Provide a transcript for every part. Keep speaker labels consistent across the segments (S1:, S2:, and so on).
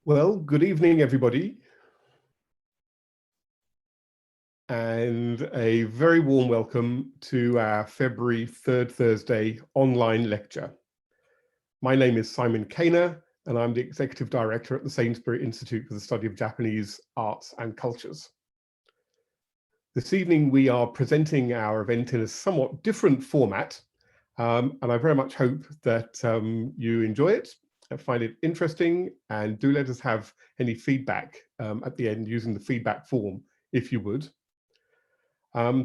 S1: Well, good evening, everybody, and a very warm welcome to our February 3rd Thursday online lecture. My name is Simon Kaner, and I'm the Executive Director at the Sainsbury Institute for the Study of Japanese Arts and Cultures. This evening, we are presenting our event in a somewhat different format, and I very much hope that you enjoy it. I find it interesting, and do let us have any feedback at the end using the feedback form, if you would.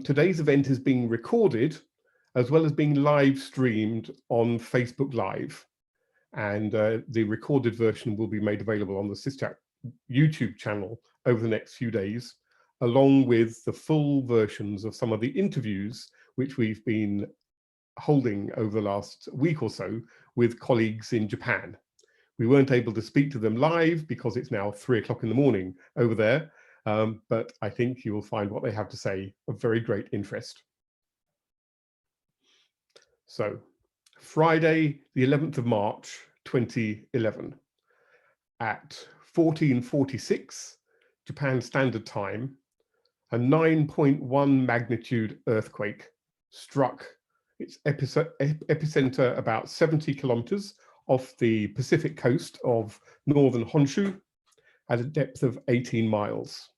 S1: Today's event is being recorded as well as being live streamed on Facebook Live, and the recorded version will be made available on the SysChat YouTube channel over the next few days, along with the full versions of some of the interviews which we've been holding over the last week or so with colleagues in Japan. We weren't able to speak to them live because it's now 3 o'clock in the morning over there, but I think you will find what they have to say of very great interest. So, Friday, the 11th of March, 2011, at 14:46 Japan Standard Time, a 9.1 magnitude earthquake struck its epicenter about 70 kilometers off the Pacific coast of northern Honshu at a depth of 18 miles.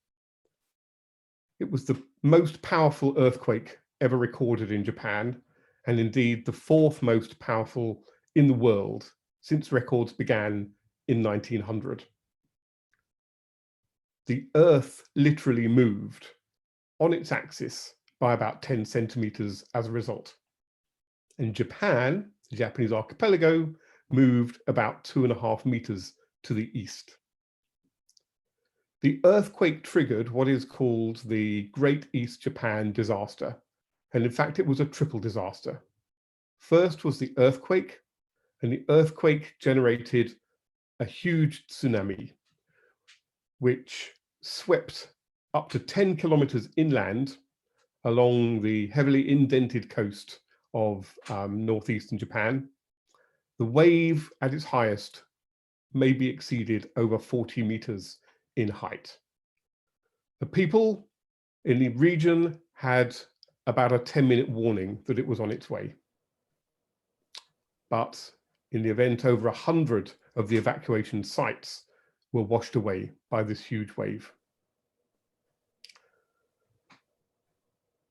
S1: It was the most powerful earthquake ever recorded in Japan, and indeed the fourth most powerful in the world since records began in 1900. The Earth literally moved on its axis by about 10 centimeters as a result. And Japan, the Japanese archipelago, moved about 2.5 meters to the east. The earthquake triggered what is called the Great East Japan disaster. And in fact, it was a triple disaster. First was the earthquake, and the earthquake generated a huge tsunami, which swept up to 10 kilometers inland along the heavily indented coast of northeastern Japan. The wave at its highest maybe exceeded over 40 meters in height. The people in the region had about a 10-minute warning that it was on its way. But in the event, over 100 of the evacuation sites were washed away by this huge wave.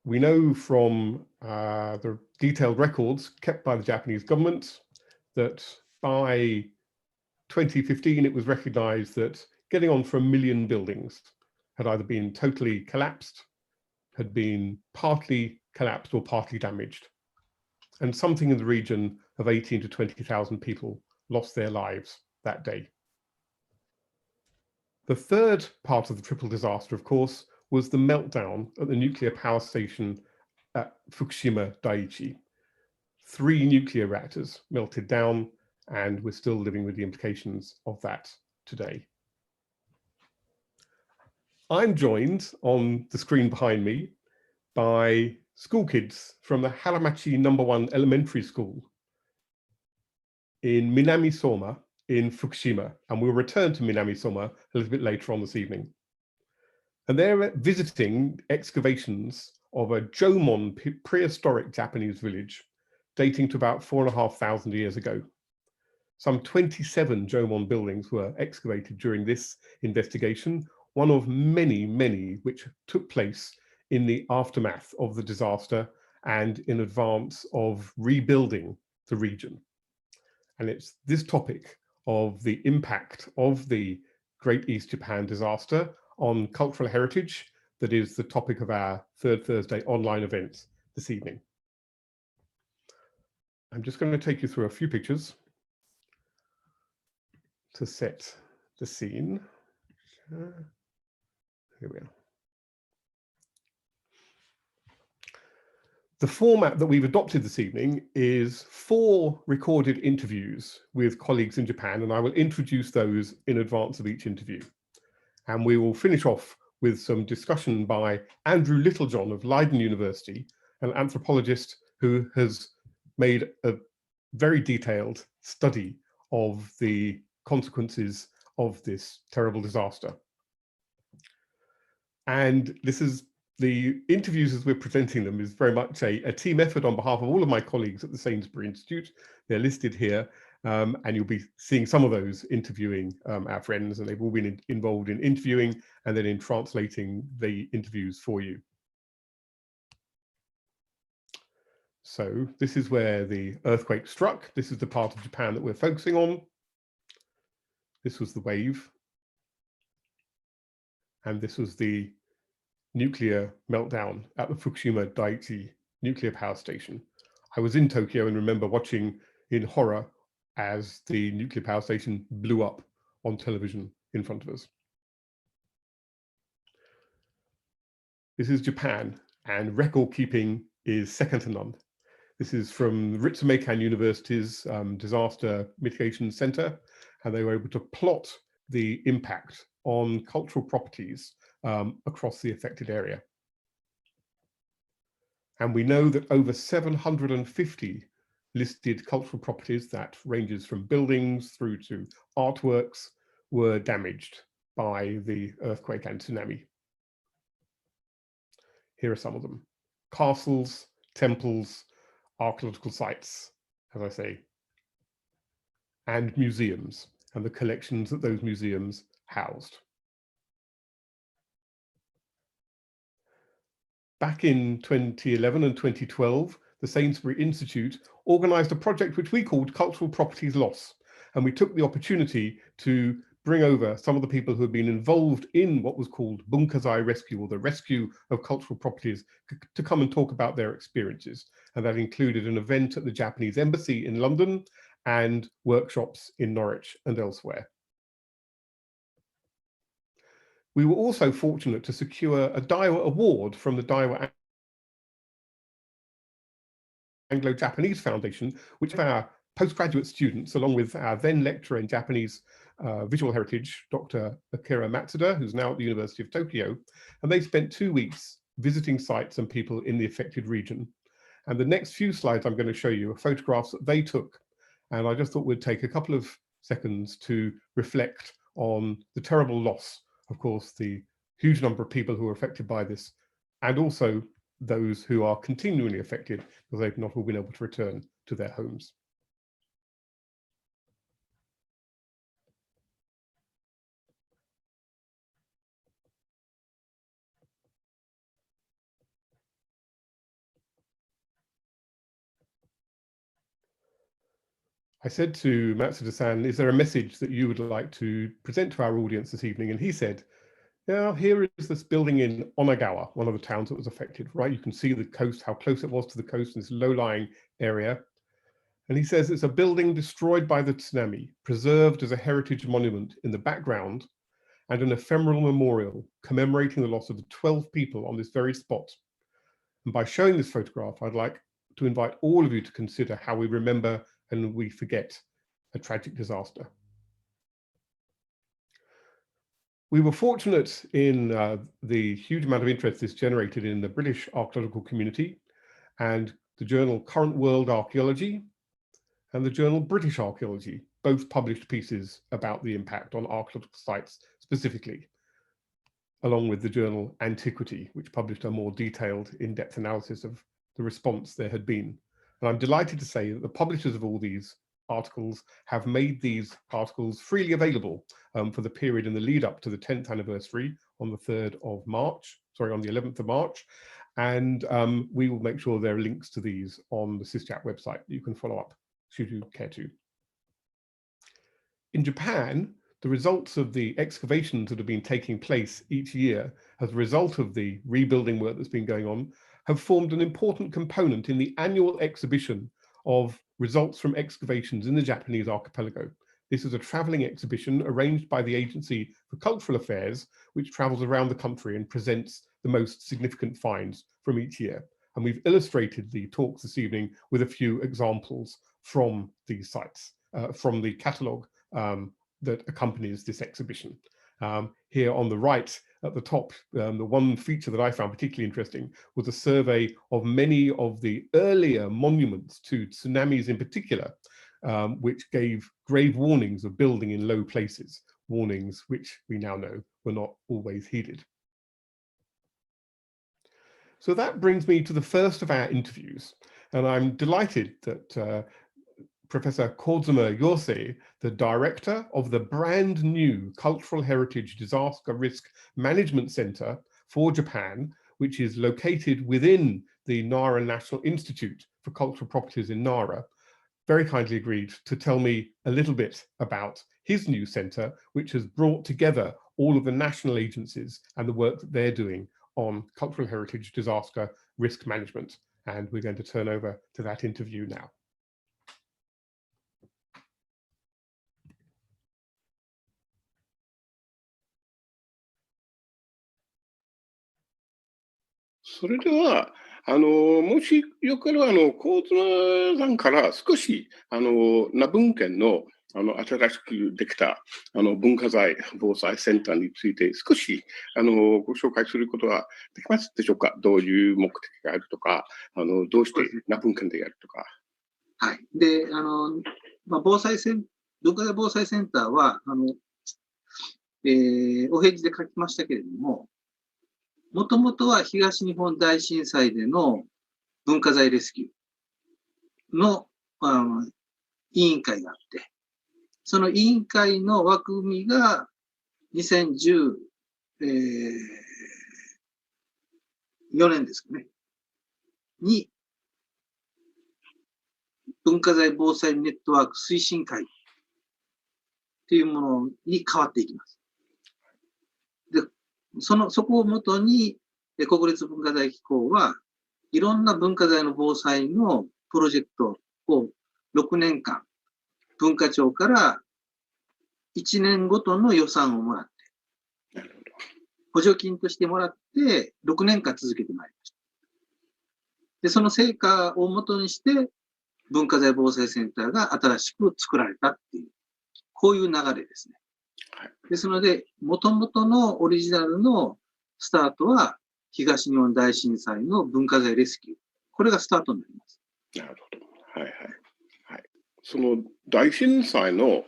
S1: We know from the detailed records kept by the Japanese government that by 2015, it was recognized that getting on for 1 million buildings had either been totally collapsed, had been partly collapsed or partly damaged. And something in the region of 18 to 20,000 people lost their lives that day. The third part of the triple disaster, of course, was the meltdown at the nuclear power station at Fukushima, Daiichi. 3 nuclear reactors melted down, and we're still living with the implications of that today. I'm joined on the screen behind me by school kids from the Haramachi No. 1 Elementary School in Milami Soma in Fukushima, and we'll return to Milami Soma a little bit later on this evening. And they're visiting excavations of a Jomon prehistoric Japanese village dating to about 4,500 years ago. Some 27 Jomon buildings were excavated during this investigation, one of many, many which took place in the aftermath of the disaster and in advance of rebuilding the region. And it's this topic of the impact of the Great East Japan disaster on cultural heritage that is the topic of our Third Thursday online event this evening. I'm just going to take you through a few pictures to set the scene. Here we are. The format that we've adopted this evening is 4 recorded interviews with colleagues in Japan, and I will introduce those in advance of each interview. And we will finish off with some discussion by Andrew Littlejohn of Leiden University, an anthropologist who has made a very detailed study of the consequences of this terrible disaster. And this is the interviews as we're presenting them is very much a team effort on behalf of all of my colleagues at the Sainsbury Institute. They're listed here, and you'll be seeing some of those interviewing our friends, and they've all been involved in interviewing and then in translating the interviews for you. So this is where the earthquake struck. This is the part of Japan that we're focusing on. This was the wave. And this was the nuclear meltdown at the Fukushima Daiichi nuclear power station. I was in Tokyo and remember watching in horror as the nuclear power station blew up on television in front of us. This is Japan, and record keeping is second to none. This is from Ritsumeikan University's Disaster Mitigation Center, and they were able to plot the impact on cultural properties across the affected area. And we know that over 750 listed cultural properties, that ranges from buildings through to artworks, were damaged by the earthquake and tsunami. Here are some of them: castles, temples, archaeological sites, as I say, and museums, and the collections that those museums housed. Back in 2011 and 2012, the Sainsbury Institute organized a project which we called Cultural Properties Loss. And we took the opportunity to bring over some of the people who had been involved in what was called Bunkazai rescue, or the rescue of cultural properties, to come and talk about their experiences. And that included an event at the Japanese Embassy in London and workshops in Norwich and elsewhere. We were also fortunate to secure a Daiwa Award from the Daiwa Anglo-Japanese Foundation, which our postgraduate students, along with our then lecturer in Japanese visual heritage, Dr. Akira Matsuda, who's now at the University of Tokyo, and they spent 2 weeks visiting sites and people in the affected region. And the next few slides I'm going to show you are photographs that they took. And I just thought we'd take a couple of seconds to reflect on the terrible loss, of course, the huge number of people who are affected by this, and also those who are continually affected because they've not all been able to return to their homes. I said to Matsuda-san, is there a message that you would like to present to our audience this evening? And he said, yeah, here is this building in Onagawa, one of the towns that was affected, right? You can see the coast, how close it was to the coast in this low-lying area. And he says it's a building destroyed by the tsunami, preserved as a heritage monument in the background, and an ephemeral memorial commemorating the loss of the 12 people on this very spot. And by showing this photograph, I'd like to invite all of you to consider how we remember and we forget a tragic disaster. We were fortunate in the huge amount of interest this generated in the British archaeological community, and the journal Current World Archaeology and the journal British Archaeology both published pieces about the impact on archaeological sites specifically, along with the journal Antiquity, which published a more detailed, in-depth analysis of the response there had been. And I'm delighted to say that the publishers of all these articles have made these articles freely available for the period in the lead up to the 10th anniversary on the 3rd of March, sorry, on the 11th of March. And we will make sure there are links to these on the SysJap website that you can follow up should you care to. In Japan, the results of the excavations that have been taking place each year as a result of the rebuilding work that's been going on have formed an important component in the annual exhibition of results from excavations in the Japanese archipelago. This is a traveling exhibition arranged by the Agency for Cultural Affairs, which travels around the country and presents the most significant finds from each year. And we've illustrated the talks this evening with a few examples from these sites, from the catalogue that accompanies this exhibition. Here on the right at the top, the one feature that I found particularly interesting was a survey of many of the earlier monuments to tsunamis in particular, which gave grave warnings of building in low places, warnings, which we now know were not always heeded. So that brings me to the first of our interviews, and I'm delighted that Professor Kozuma Yosei, the director of the brand new Cultural Heritage Disaster Risk Management Center for Japan, which is located within the Nara National Institute for Cultural Properties in Nara, very kindly agreed to tell me a little bit about his new center, which has brought together all of the national agencies and the work that they're doing on cultural heritage disaster risk management. And we're going to turn over to that interview now.
S2: それでは、もしよければ、神妻さんから少し、那文県の、新しくできた、文化財防災センターについて少し、ご紹介することはできますでしょうか？どういう目的があるとか、どうして那文県でやるとか。
S3: はい。で、文化財防災センターは、お返事で書きましたけれども、もともとは東日本大震災での文化財レスキューの、委員会があって、その委員会の枠組みが2014年ですかね、に文化財防災ネットワーク推進会というものに変わっていきます。で、そこをもとに、国立文化財機構はいろんな文化財の防災のプロジェクトを6年間、文化庁から1年ごとの予算をもらって、補助金としてもらって6年間続けてまいりました。で、その成果をもとにして、文化財防災センターが新しく作られたっていう、こういう流れですね。ですので、元々のオリジナルのスタートは、東日本大震災の文化財レスキュー。これがスタートになります。
S2: なるほど。はいはい。はい、その大震災の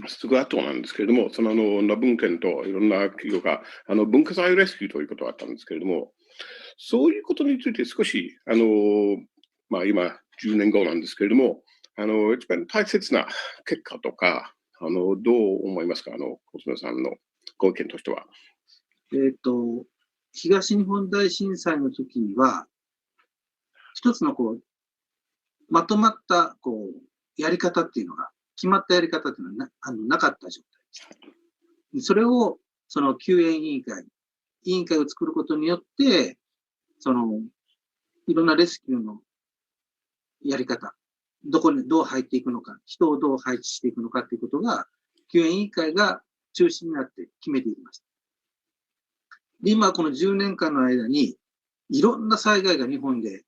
S2: すぐ後なんですけれども、その那文県といろんな企業が文化財レスキューということがあったんですけれども、そういうことについて少し、まあ今10年後なんですけれども、一番大切な結果とか、どう思いますか、小爪さんのご意見としては。
S3: 東日本大震災の時には、一つのまとまったやり方っていうのが、決まったやり方っていうのはなかった状態です。それを、その救援委員会を作ることによって、いろんなレスキューのやり方、どこにどう入っていくのか、人をどう配置していくのかっていうことが、救援委員会が中心になって決めていきました。で、今この10年間の間に、いろんな災害が日本で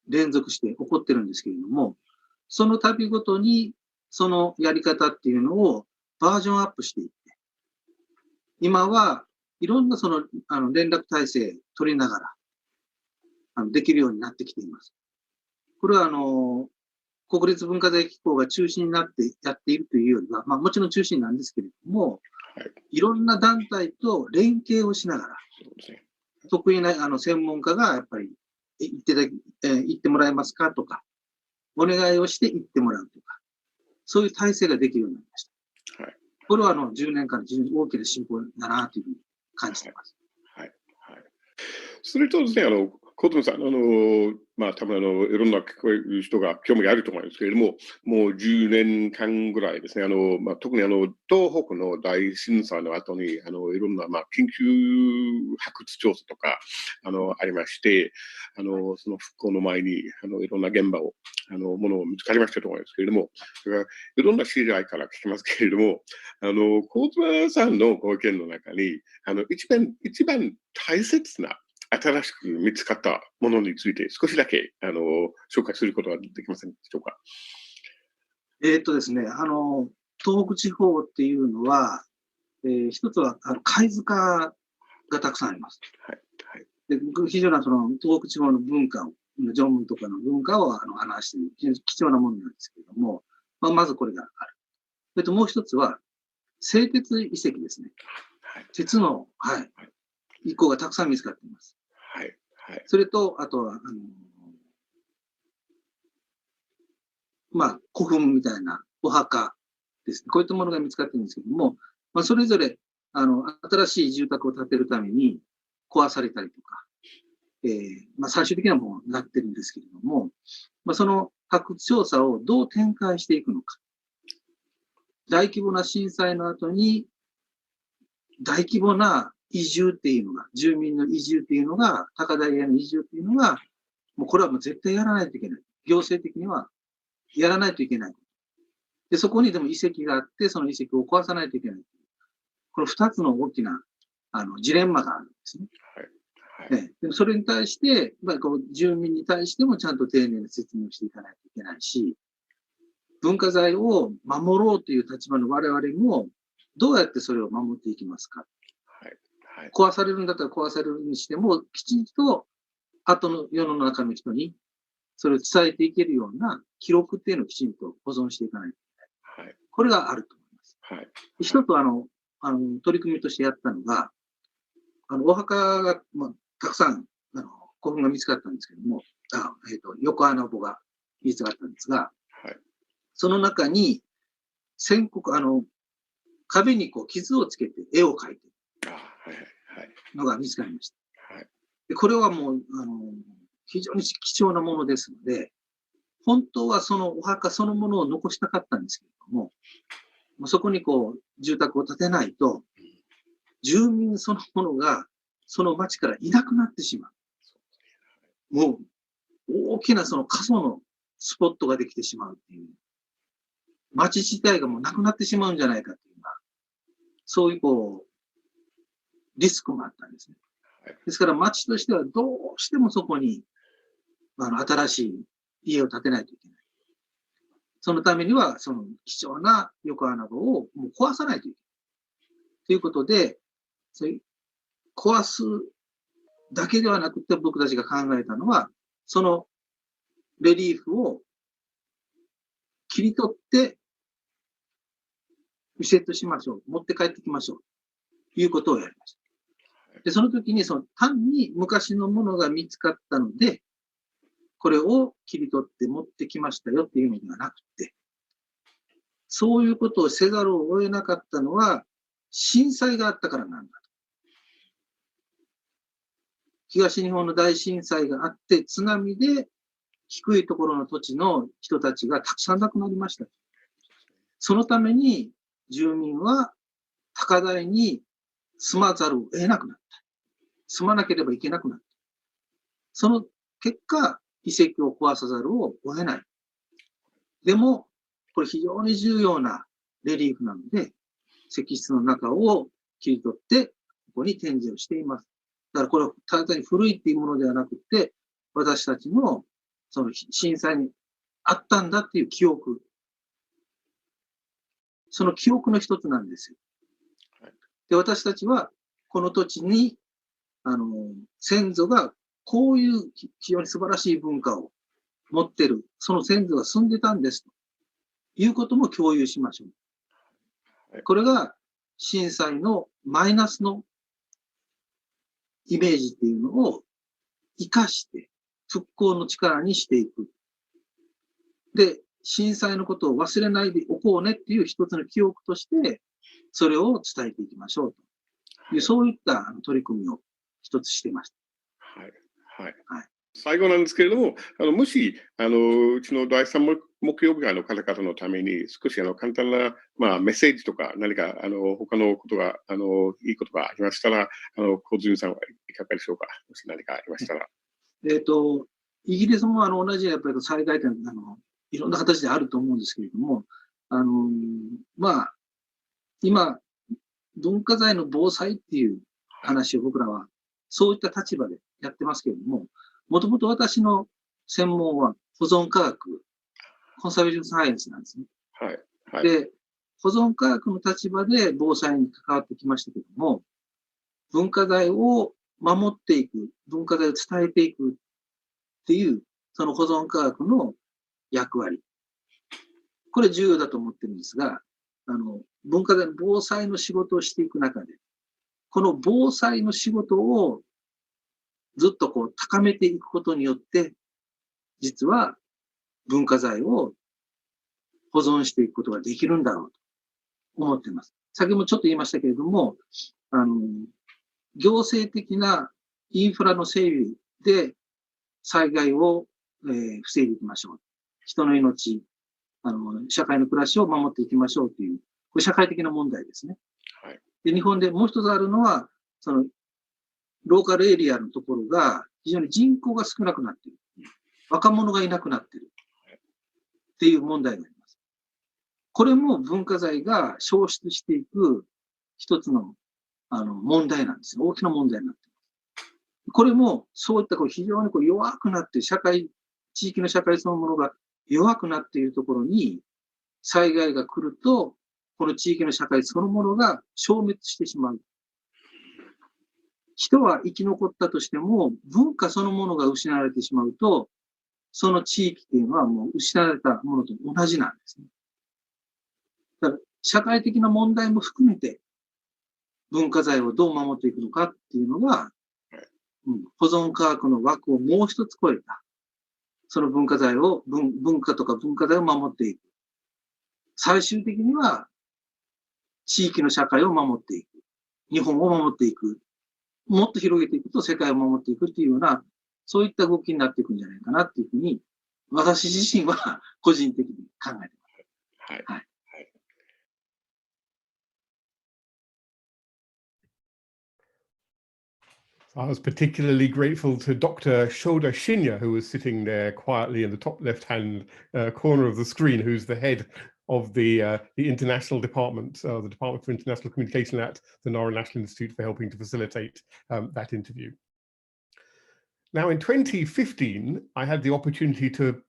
S3: 連続して起こってるんですけれども、その度ごとに、そのやり方っていうのをバージョンアップしていって、今はいろんな連絡体制取りながら、できるようになってきています。これは国立文化財機構が中心になってやっているというよりは、まあもちろん中心なんですけれども、いろんな団体と連携をしながら、得意な専門家がやっぱり行ってもらえますかとか、お願いをして行ってもらうとか、そういう体制ができるようになりました。これは10年間非常に大きな進歩だなというふうに感じています。
S2: それとですね、小友さん、まあ、多分いろんな聞こえる人が興味があると思うんですけれども、もう10年間ぐらいですね、まあ、特に東北の大震災の後に、いろんな、まあ、緊急発掘調査とか、ありまして、その復興の前に、いろんな現場を、ものを見つかりましたと思うんですけれども、それからいろんな知り合いから聞きますけれども、小妻さんのご意見の中に、一番大切な、新しく見つかったものについて少しだけ紹介することができませんでしょうか。
S3: ですね、東北地方っていうのは、一つは貝塚がたくさんあります。で非常な東北地方の文化を、縄文とかの文化を話している貴重なものなんですけれども、まずこれがある。もう一つは製鉄遺跡ですね。鉄の、遺構がたくさん見つかっています。それと、あとは、古墳みたいなお墓ですね。こういったものが見つかってるんですけども、それぞれ、新しい住宅を建てるために壊されたりとか、最終的にはもうなってるんですけれども、その発掘調査をどう展開していくのか。大規模な震災の後に、大規模な移住っていうのが、住民の移住っていうのが、高台への移住っていうのが、もうこれはもう絶対やらないといけない。行政的にはやらないといけない。で、そこにでも遺跡があって、その遺跡を壊さないといけない。この二つの大きな、ジレンマがあるんですね。でもそれに対して、住民に対してもちゃんと丁寧な説明をしていかないといけないし、文化財を守ろうという立場の我々も、どうやってそれを守っていきますか。壊されるんだったら壊されるにしても、きちんと後の世の中の人にそれを伝えていけるような記録っていうのをきちんと保存していかないといけない。これがあると思います。一つ取り組みとしてやったのが、お墓が、たくさん、古墳が見つかったんですけども、横穴墓が見つかったんですが、その中に、壁に傷をつけて絵を描いているのが見つかりました。でこれはもう、非常に貴重なものですので、本当はそのお墓そのものを残したかったんですけれども、そこに住宅を建てないと、住民そのものがその町からいなくなってしまう。もう、大きなその過疎のスポットができてしまうっていう。町自体がもうなくなってしまうんじゃないかっていうような、そういうリスクもあったんですね。ですから町としてはどうしてもそこに、新しい家を建てないといけない。そのためには、その貴重な横穴墓をもう壊さないといけない。ということで、壊すだけではなくて僕たちが考えたのは、そのレリーフを切り取ってリセットしましょう。持って帰ってきましょう。ということをやりました。で、その時に単に昔のものが見つかったので、これを切り取って持ってきましたよっていうのではなくて、そういうことをせざるを得なかったのは、震災があったからなんだと。東日本の大震災があって、津波で低いところの土地の人たちがたくさん亡くなりました。そのために住民は高台に住まざるを得なくなった。住まなければいけなくなった。その結果、遺跡を壊さざるを得ない。でも、これ非常に重要なレリーフなので、石室の中を切り取って、ここに展示をしています。だからこれはただ単に古いっていうものではなくて、私たちのその震災にあったんだっていう記憶。その記憶の一つなんですよ。で、私たちはこの土地に、先祖がこういう非常に素晴らしい文化を持ってる、その先祖が住んでたんですということも共有しましょう。これが震災のマイナスのイメージっていうのを生かして復興の力にしていく。で、震災のことを忘れないでおこうねっていう一つの記憶として、それを伝えていきましょうという、そういった取り組みを一つしていました。
S2: 最後なんですけれども、もし、うちの第3木曜日会の方々のために、少し簡単な、メッセージとか、何か、他のことが、いいことがありましたら、小泉さんはいかがでしょうか。もし何かありましたら。
S3: イギリスも同じやっぱり災害っていろんな形であると思うんですけれども、今、文化財の防災っていう話を僕らは、そういった立場でやってますけれども、もともと私の専門は保存科学、コンサバティブサイエンスなんですね。で、保存科学の立場で防災に関わってきましたけども、文化財を守っていく、文化財を伝えていくっていう、その保存科学の役割。これ重要だと思ってるんですが、文化財の防災の仕事をしていく中で、この防災の仕事をずっとこう高めていくことによって、実は文化財を保存していくことができるんだろうと思っています。先ほどもちょっと言いましたけれども、行政的なインフラの整備で災害を、防いでいきましょう。人の命、社会の暮らしを守っていきましょうという、これ社会的な問題ですね。
S2: はい、
S3: で、日本でもう一つあるのは、ローカルエリアのところが非常に人口が少なくなっている。若者がいなくなっている。っていう問題があります。これも文化財が消失していく一つの、問題なんですよ。大きな問題になっています。これもそういった非常に弱くなって地域の社会そのものが弱くなっているところに災害が来ると、この地域の社会そのものが消滅してしまう。人は生き残ったとしても、文化そのものが失われてしまうと、その地域っていうのはもう失われたものと同じなんですね。だから社会的な問題も含めて、文化財をどう守っていくのかっていうのが、保存科学の枠をもう一つ超えた、その文化財を、文化とか文化財を守っていく。最終的には、地域の社会を守っていく。日本を守っていく。もっと広げていくと世界を守っていくっていうような、そういった動きになっていくんじゃないかなっていうふうに、私自身は個人的に考えています。
S2: はい。
S3: はい。
S1: I was particularly grateful to Dr. Shoda Shinya, who was sitting there quietly in the top left-hand corner of the screen, who's the head of the international department, the Department for International Communication at the Nara National Institute, for helping to facilitate that interview. Now, in 2015, I had the opportunity to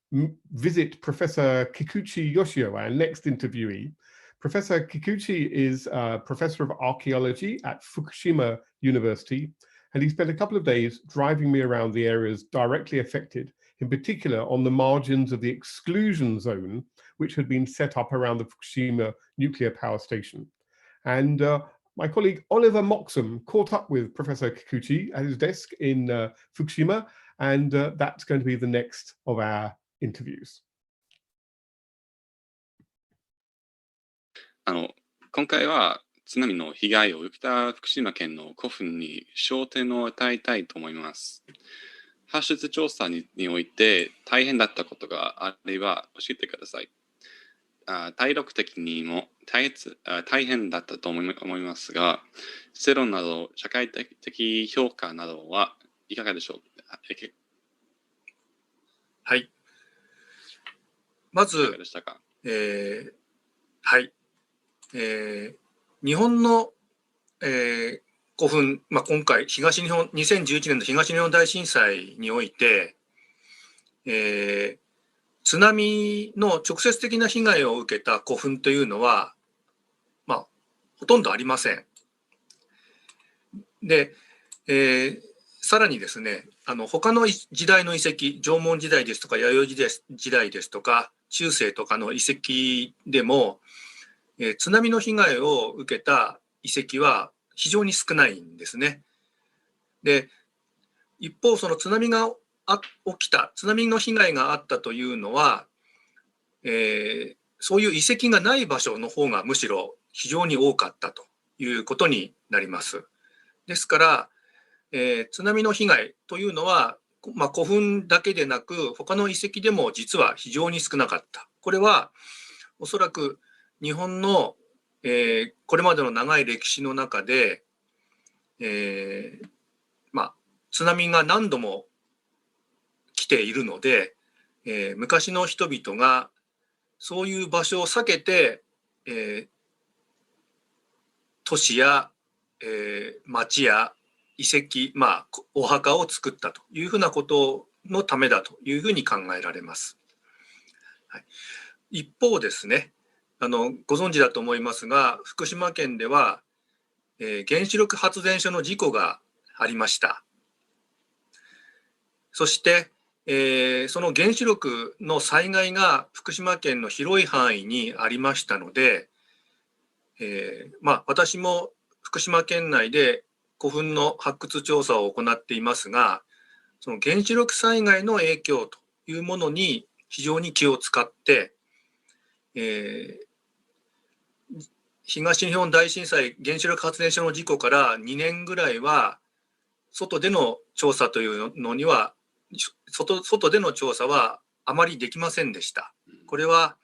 S1: visit Professor Kikuchi Yoshio, our next interviewee. Professor Kikuchi is a professor of archaeology at Fukushima University, and he spent a couple of days driving me around the areas directly affected, in particular on the margins of the exclusion zone, which had been set up around the Fukushima nuclear power station. And my colleague Oliver Moxham caught up with Professor Kikuchi at his desk in Fukushima, and that's going to be the next of our interviews.
S4: 今回は津波の被害を受けた福島県の古墳に焦点を与えたいと思います。発掘調査において大変だったことがあれば教えてください。体力的にも大変だったと思いますが、世論など社会的評価などはいかがでしょうか。
S5: はい。まず、
S4: いかがでしたか。
S5: はい。日本の、古墳、今回2011年の東日本大震災において、津波の直接的な被害を受けた古墳というのは、ほとんどありません。で、さらにですね、他の時代の遺跡、縄文時代ですとか弥生時代ですとか中世とかの遺跡でも、津波の被害を受けた遺跡は非常に少ないんですね。で、一方その津波が起きた、津波の被害があったというのは、そういう遺跡がない場所の方がむしろ非常に多かったということになります。ですから、津波の被害というのは、古墳だけでなく他の遺跡でも実は非常に少なかった。これはおそらく日本の、これまでの長い歴史の中で、津波が何度も来ているので、昔の人々がそういう場所を避けて、都市や、町や遺跡、お墓を作ったというふうなことのためだというふうに考えられます。はい、一方ですね、ご存知だと思いますが、福島県では、原子力発電所の事故がありました。そして、その原子力の災害が福島県の広い範囲にありましたので、私も福島県内で古墳の発掘調査を行っていますが、その原子力災害の影響というものに非常に気を使って、東日本大震災原子力発電所の事故から2年ぐらいは外での調査というのには外での調査はあまりできませんでした。これは、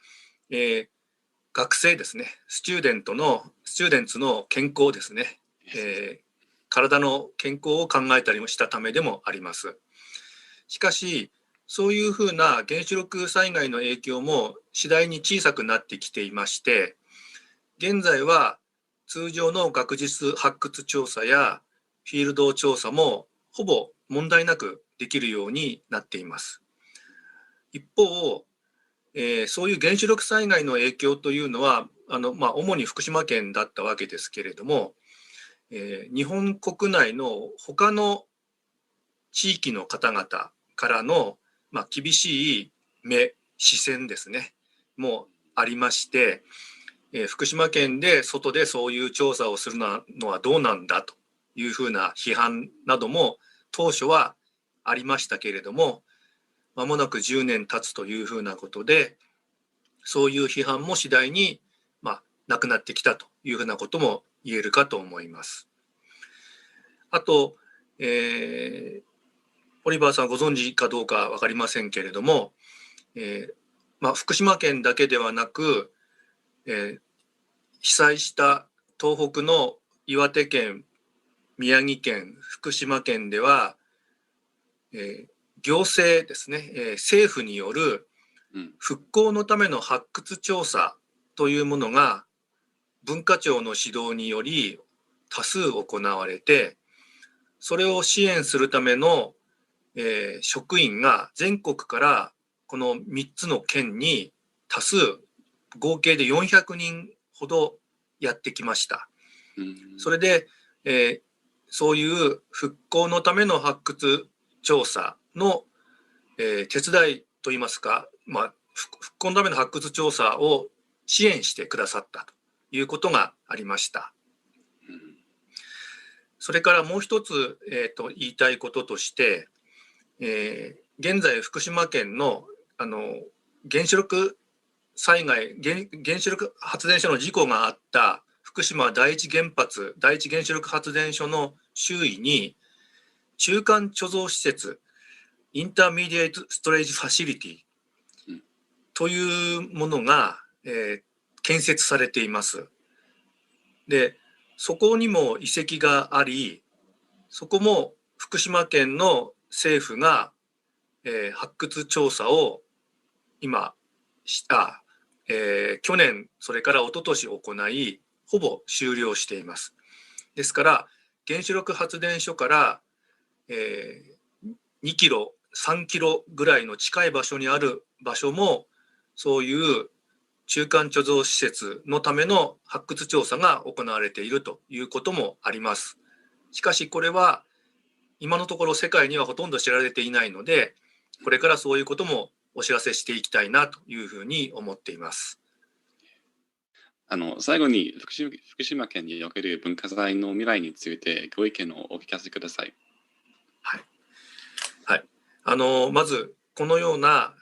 S5: 学生ですね、スチューデンツの健康ですね、体の健康を考えたりもしたためでもあります。しかしそういうふうな原子力災害の影響も次第に小さくなってきていまして、現在は通常の学術発掘調査やフィールド調査もほぼ問題なくできるようになっています。一方、そういう原子力災害の影響というのは主に福島県だったわけですけれども、日本国内の他の地域の方々からの、厳しい視線ですねもありまして、福島県で外でそういう調査をするのはどうなんだというふうな批判なども当初はありましたけれども、間もなく10年経つというふうなことで、そういう批判も次第になくなってきたというふうなことも言えるかと思います。あと、オリバーさんご存知かどうか分かりませんけれども、福島県だけではなく、被災した東北の岩手県、宮城県、福島県では、行政ですね、政府による復興のための発掘調査というものが文化庁の指導により多数行われて、それを支援するための、職員が全国からこの3つの県に多数合計で400人ほどやってきました。それで、そういう復興のための発掘調査の、手伝いといいますか、復興のための発掘調査を支援してくださったということがありました。それからもう一つ、言いたいこととして、現在福島県の、原子力災害、原子力発電所の事故があった福島第一原子力発電所の周囲に中間貯蔵施設インターミディエイトストレージファシリティというものが、建設されています。で、そこにも遺跡があり、そこも福島県の政府が、発掘調査を今去年それから一昨年行いほぼ終了しています。ですから原子力発電所から、2キロ3キロぐらいの近い場所にある場所もそういう中間貯蔵施設のための発掘調査が行われているということもあります。しかしこれは今のところ世界にはほとんど知られていないので、これからそういうこともお知らせしていきたいなというふうに思っています。
S4: 最後に福島県における文化財の未来についてご意見をお聞かせください。
S5: はい。はい。まずこのような、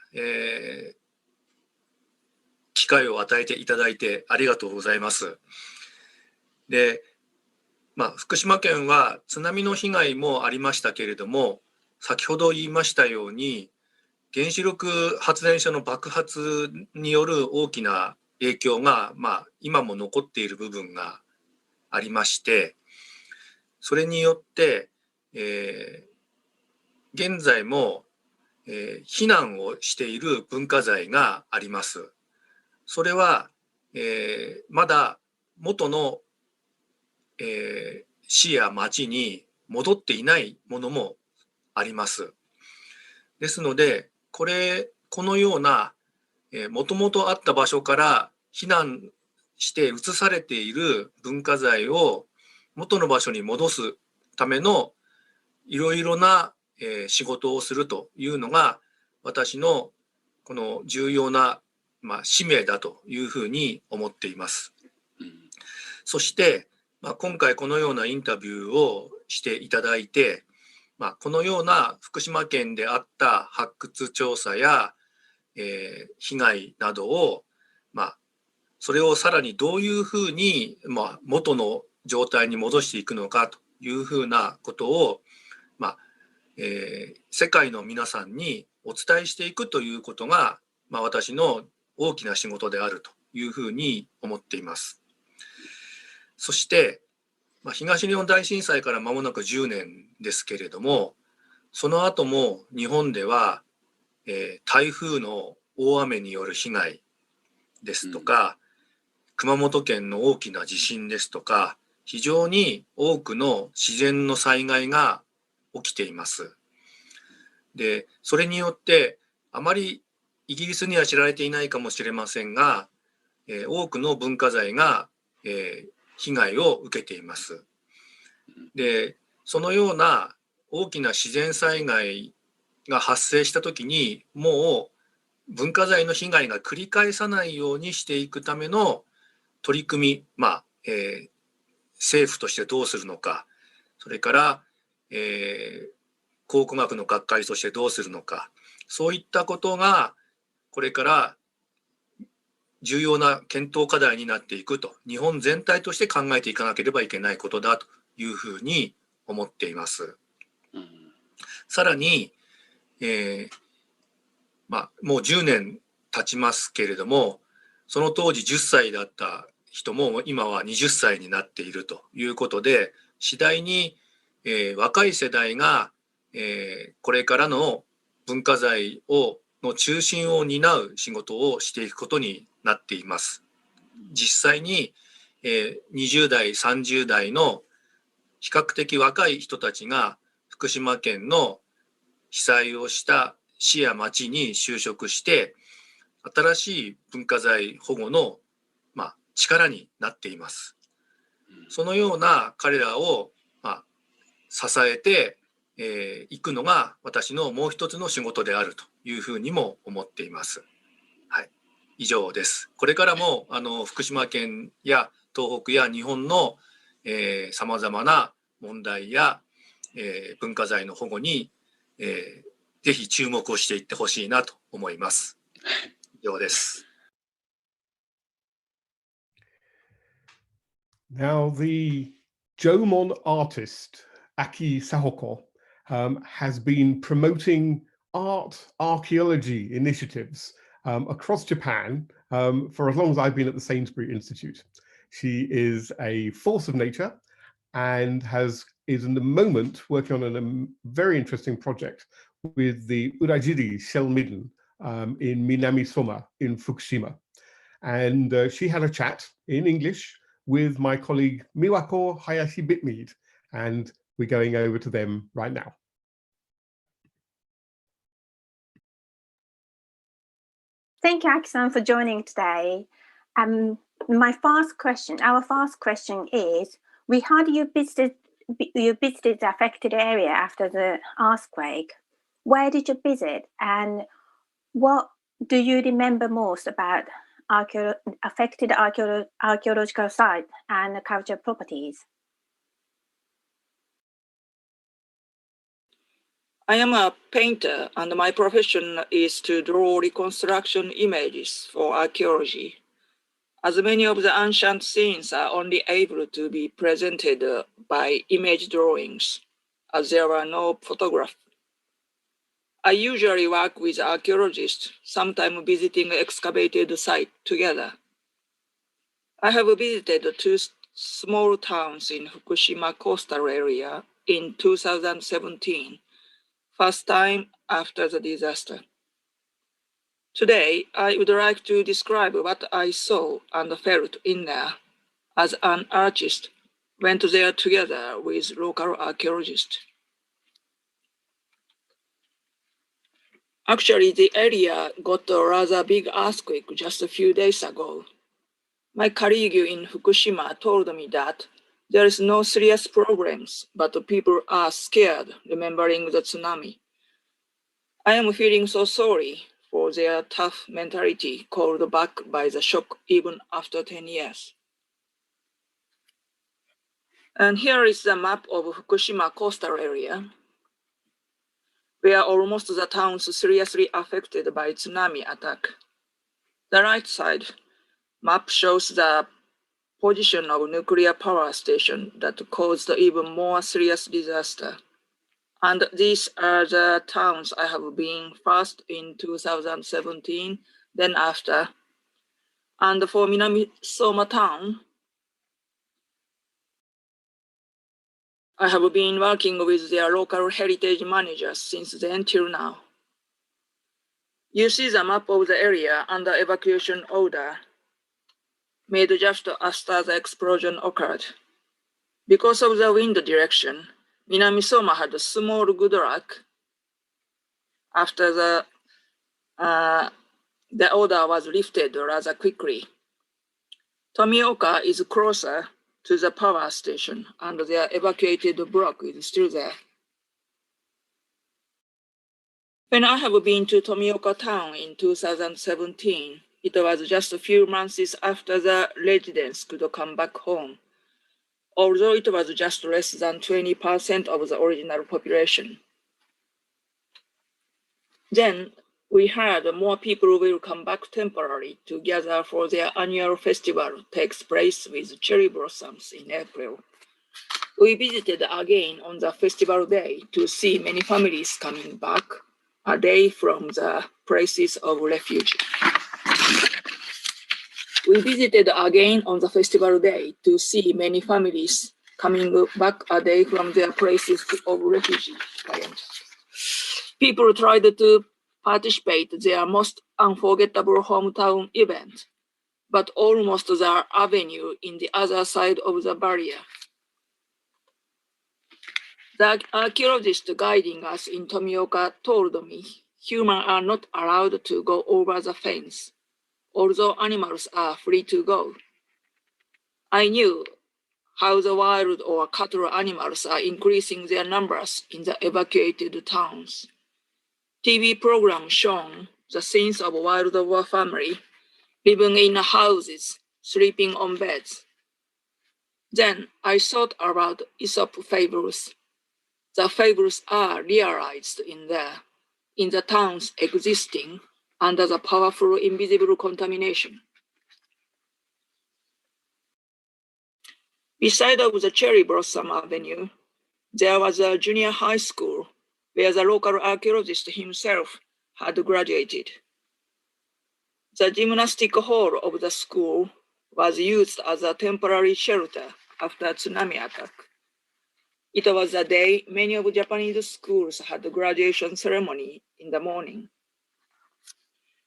S5: 機会を与えていただいてありがとうございます。で、福島県は津波の被害もありましたけれども、先ほど言いましたように原子力発電所の爆発による大きな影響が、今も残っている部分がありまして、それによって、現在も、避難をしている文化財があります。それは、まだ元の、市や町に戻っていないものもあります。ですので、このようなもともとあった場所から避難して移されている文化財を元の場所に戻すためのいろいろな仕事をするというのが私のこの重要な使命だというふうに思っています。そして、今回このようなインタビューをしていただいて、このような福島県であった発掘調査や、被害などを、それをさらにどういうふうに、元の状態に戻していくのかというふうなことを、世界の皆さんにお伝えしていくということが、私の大きな仕事であるというふうに思っています。そして、東日本大震災から間もなく10年ですけれども、その後も日本では、台風の大雨による被害ですとか、熊本県の大きな地震ですとか、非常に多くの自然の災害が起きています。で、それによってあまりイギリスには知られていないかもしれませんが、多くの文化財が、被害を受けています。で、そのような大きな自然災害が発生したときに、もう文化財の被害が繰り返さないようにしていくための取り組み、政府としてどうするのか、それから、考古学の学会としてどうするのか、そういったことがこれから重要な検討課題になっていくと、日本全体として考えていかなければいけないことだというふうに思っています。さらに、もう10年経ちますけれども、その当時10歳だった人も今は20歳になっているということで、次第に、若い世代が、これからの文化財の中心を担う仕事をしていくことになっています。実際に、20代、30代の比較的若い人たちが福島県の被災をした市や町に就職して、新しい文化財保護の、力になっています。そのような彼らを、支えていくのが私のもう一つの仕事であるというふうにも思っています。はい、以上です。これからも福島県や東北や日本のさまざまな問題や、文化財の保護に、ぜひ注目をしていってほしいなと思います。以上です。
S1: Now, the Jomon artist, Aki Sahoko, has been promoting art archaeology initiatives across Japan for as long as I've been at the Sainsbury Institute. She is a force of nature and is in the moment working on a very interesting project with the Urajiri shell midden in Milami Soma in Fukushima. And she had a chat in English with my colleague Miwako Hayashi Bitmead, and we're going over to them right now.
S6: Thank you, Aki-san, for joining today. Our first question is, we heard you visited the affected area after the earthquake. Where did you visit, and what do you remember most about affected archaeological sites and cultural properties?
S7: I am a painter, and my profession is to draw reconstruction images for archaeology. As many of the ancient scenes are only able to be presented by image drawings, as there were no photographs. I usually work with archaeologists, sometimes visiting excavated sites together. I have visited 2 small towns in Fukushima coastal area in 2017, first time after the disaster. Today, I would like to describe what I saw and felt in there as an artist went there together with local archaeologists. Actually, the area got a rather big earthquake just a few days ago. My colleague in Fukushima told me that there is no serious problems, but people are scared remembering the tsunami. I am feeling so sorry for their tough mentality called back by the shock even after 10 years. And here is the map of Fukushima coastal area, where almost the towns seriously affected by tsunami attack. The right side map shows the position of nuclear power station that caused even more serious disaster. And these are the towns I have been first in 2017, then after. And for Milami Soma town, I have been working with their local heritage managers since then till now. You see the map of the area and the evacuation order made just after the explosion occurred. Because of the wind direction, Milami Soma had a small good luck after the order was lifted rather quickly. Tomioka is closer to the power station, and their evacuated block is still there. When I have been to Tomioka town in 2017, it was just a few months after the residents could come back home, although it was just less than 20% of the original population. Then we heard more people will come back temporarily to gather for their annual festival takes place with cherry blossoms in April. We visited again on the festival day to see many families coming back a day from the places of refuge. We visited again on the festival day to see many families coming back a day from their places of refuge. People tried to participate in their most unforgettable hometown event, but almost their avenue in the other side of the barrier. The archaeologist guiding us in Tomioka told me humans are not allowed to go over the fence, although animals are free to go. I knew how the wild or cattle animals are increasing their numbers in the evacuated towns. TV programs shown the scenes of wild boar family living in houses, sleeping on beds. Then I thought about Aesop fables. The fables are realized in the towns existing under the powerful invisible contamination. Beside of the Cherry Blossom Avenue, there was a junior high school where the local archaeologist himself had graduated. The gymnastic hall of the school was used as a temporary shelter after tsunami attack. It was the day many of Japanese schools had a graduation ceremony in the morning.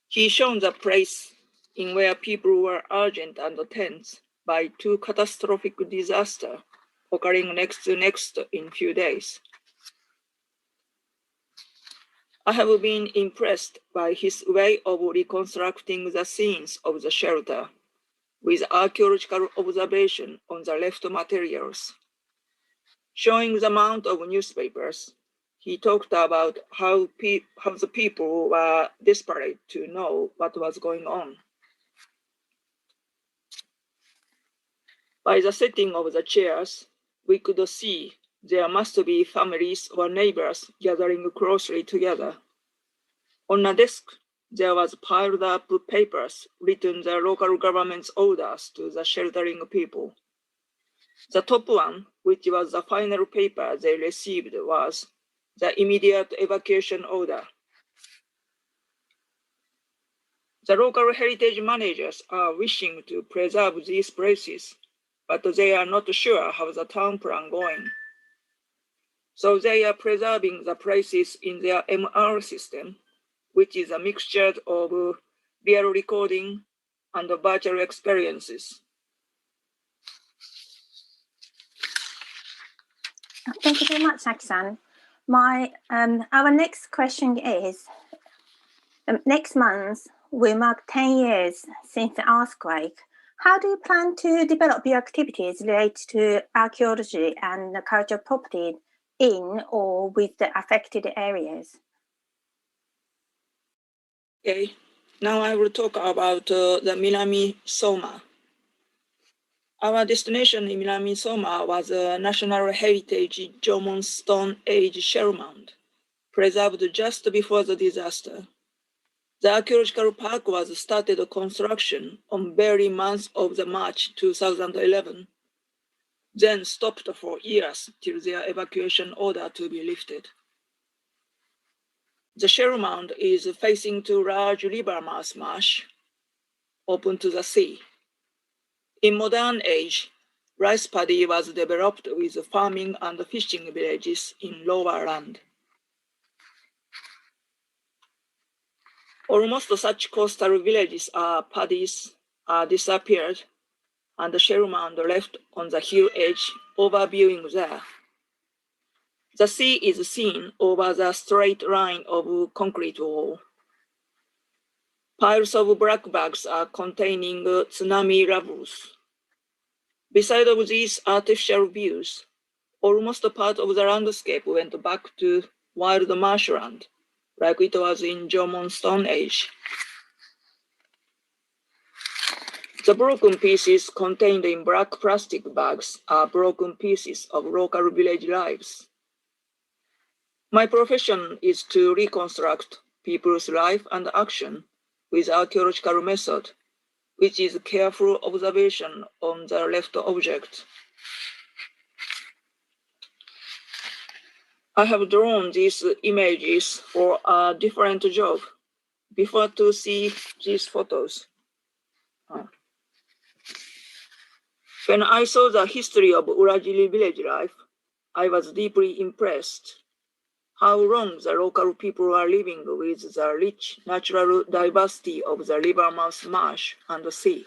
S7: He showed the place in where people were urgent and tense by two catastrophic disasters occurring next in few days. I have been impressed by his way of reconstructing the scenes of the shelter with archaeological observation on the left materials. Showing the amount of newspapers, he talked about how the people were desperate to know what was going on. By the setting of the chairs, we could see there must be families or neighbors gathering closely together. On a desk, there was piled up papers written the local government's orders to the sheltering people. The top one, which was the final paper they received, was the immediate evacuation order. The local heritage managers are wishing to preserve these places, but they are not sure how the town plan going. So they are preserving the places in their MR system, which is a mixture of real recording and virtual experiences.
S6: Thank you very much, Aki-san. Our next question is, next month will mark 10 years since the earthquake. How do you plan to develop your activities related to archaeology and cultural property in or with the affected areas?
S7: Okay, now I will talk about the Milami Soma. Our destination in Milami Soma was a National Heritage Jomon Stone Age shell mound, preserved just before the disaster. The archaeological park was started construction on very month of the March 2011, then stopped for years till their evacuation order to be lifted. The shell mound is facing to large river mouth marsh, open to the sea. In modern age, rice paddy was developed with farming and fishing villages in lower land. Almost such coastal villages are paddies are disappeared, and the shell mound left on the hill edge overviewing there. The sea is seen over the straight line of concrete wall. Piles of black bags are containing tsunami rubbles. Beside of these artificial views, almost a part of the landscape went back to wild marshland, like it was in Jomon Stone Age. The broken pieces contained in black plastic bags are broken pieces of local village lives. My profession is to reconstruct people's life and action with archaeological method, which is careful observation on the left object. I have drawn these images for a different job before to see these photos. When I saw the history of Urajiri village life, I was deeply impressed how long the local people are living with the rich natural diversity of the river mouth marsh and the sea.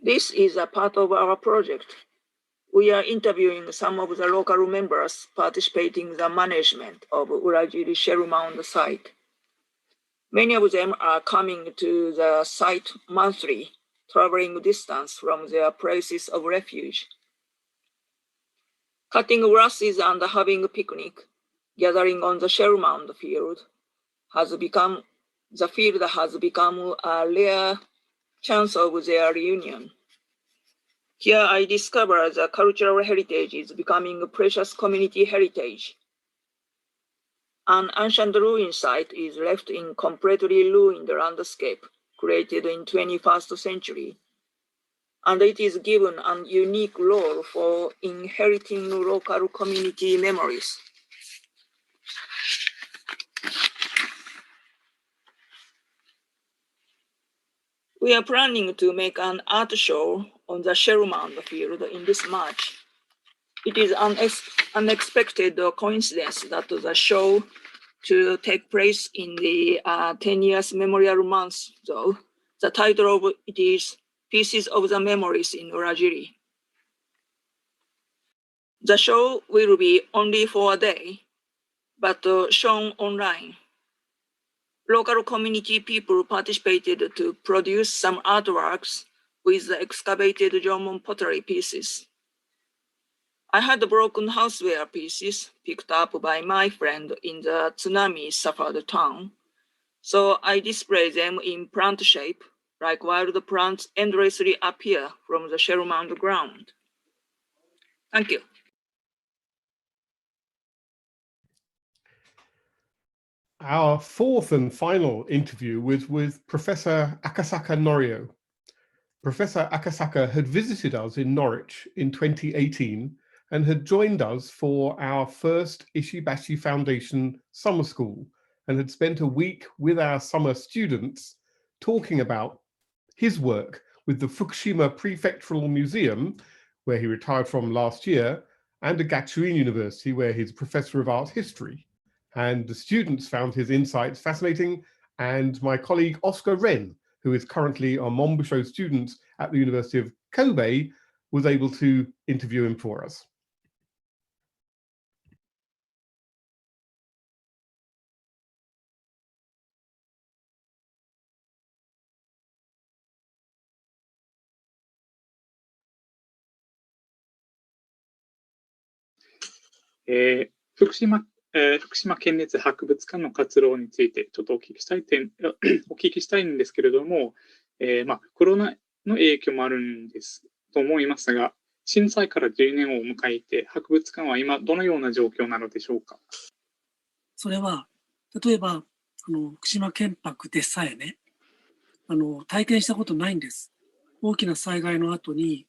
S7: This is a part of our project. We are interviewing some of the local members participating in the management of Urajiri shell mound site. Many of them are coming to the site monthly, traveling distance from their places of refuge. Cutting grasses and having a picnic, gathering on the shell mound field, the field has become a rare chance of their reunion. Here I discover the cultural heritage is becoming a precious community heritage. An ancient ruin site is left in completely ruined landscape created in 21st century, and it is given a unique role for inheriting local community memories. We are planning to make an art show on the shell mound field in this March. It is an unexpected coincidence that the show to take place in the 10 years memorial month, though. The title of it is Pieces of the Memories in Urajiri. The show will be only for a day, but shown online. Local community people participated to produce some artworks with the excavated Jomon pottery pieces. I had broken houseware pieces picked up by my friend in the tsunami suffered town, so I display them in plant shape, like wild plants endlessly appear from the shell mound ground. Thank you.
S1: Our fourth and final interview was with Professor Akasaka Norio. Professor Akasaka had visited us in Norwich in 2018 and had joined us for our first Ishibashi Foundation summer school and had spent a week with our summer students talking about his work with the Fukushima Prefectural Museum, where he retired from last year, and the Gakuin University, where he's Professor of Art History. And the students found his insights fascinating, and my colleague Oscar Wren, who is currently a Monbusho student at the University of Kobe, was able to interview him for us.
S8: 福島県立博物館の活動についてちょっとお聞きしたいんですけれども、コロナの影響もあるんですと思いますが、震災から10年を迎えて、博物館は今どのような状況なのでしょうか。
S9: それは、例えば、福島県博でさえね、体験したことないんです。大きな災害の後に、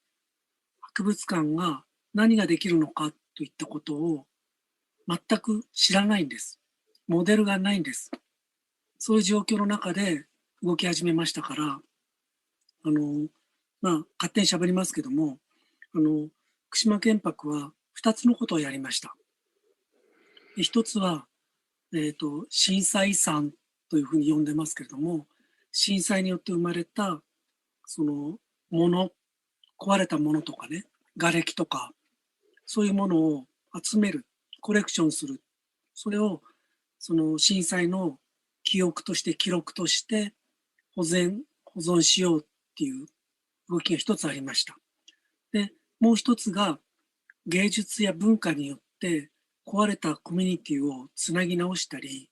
S9: 博物館が何ができるのかといったことを全く知らないんです。モデルがないんです。そういう状況の中で動き始めましたから、勝手に喋りますけども、福島県博は2つのことをやりました。1つは、震災遺産というふうに呼んでますけれども、震災によって生まれた、壊れたものとかね、瓦礫とか、そういうものを集める、コレクションする。それを、震災の記憶として、記録として保存しようっていう動きが一つありました。で、もう一つが、芸術や文化によって壊れたコミュニティをつなぎ直したり、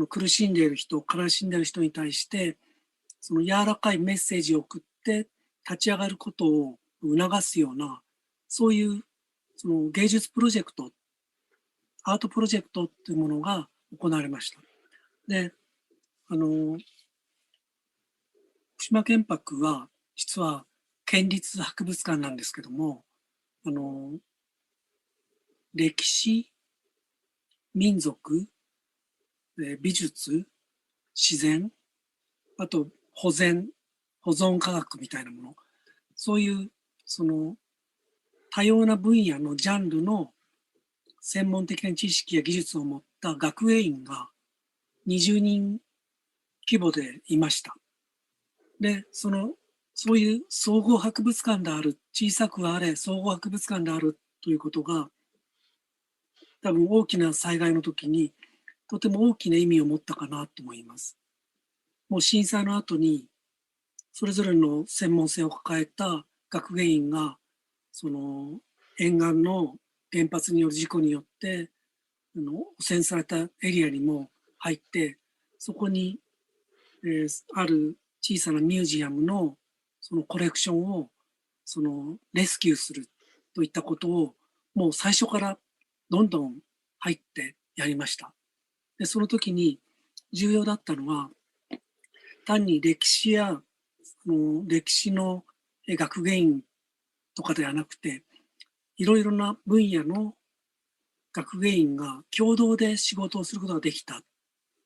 S9: 苦しんでいる人、悲しんでいる人に対して、柔らかいメッセージを送って立ち上がることを促すような、そういう芸術プロジェクト、アートプロジェクトというものが行われました。で、福島県博は実は県立博物館なんですけども、歴史、民族、美術、自然、あと保存科学みたいなもの、そういう多様な分野のジャンルの専門的な知識や技術を持った学芸員が20人規模でいました。で、そういう総合博物館である、小さくあれ総合博物館であるということが、多分大きな災害の時にとても大きな意味を持ったかなと思います。もう震災の後にそれぞれの専門性を抱えた学芸員が沿岸の原発による事故によって汚染されたエリアにも入って、そこに、ある小さなミュージアムのコレクションをレスキューするといったことをもう最初からどんどん入ってやりました。で、その時に重要だったのは、単に歴史や歴史の学芸員とかではなくて、いろいろな分野の学芸員が共同で仕事をすることができたっ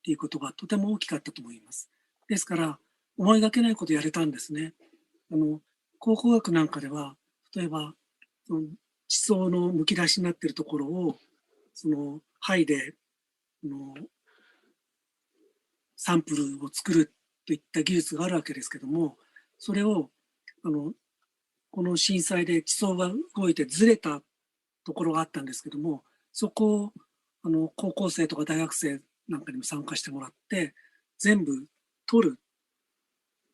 S9: ていうことがとても大きかったと思います。ですから、思いがけないことをやれたんですね。考古学なんかでは、例えば、地層のむき出しになっているところを、灰で、サンプルを作るといった技術があるわけですけども、それを、この震災で地層が動いてずれたところがあったんですけども、そこを、高校生とか大学生なんかにも参加してもらって、全部取る、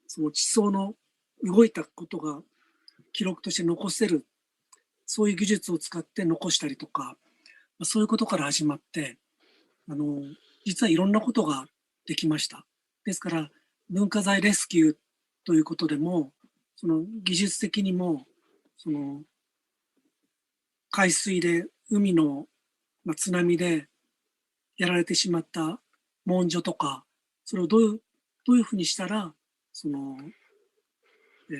S9: その地層の動いたことが記録として残せる、そういう技術を使って残したりとか、そういうことから始まって、実はいろんなことができました。ですから、文化財レスキューということでも、技術的にも、海水で海の、津波でやられてしまった文書とか、それをどういうふうにしたら、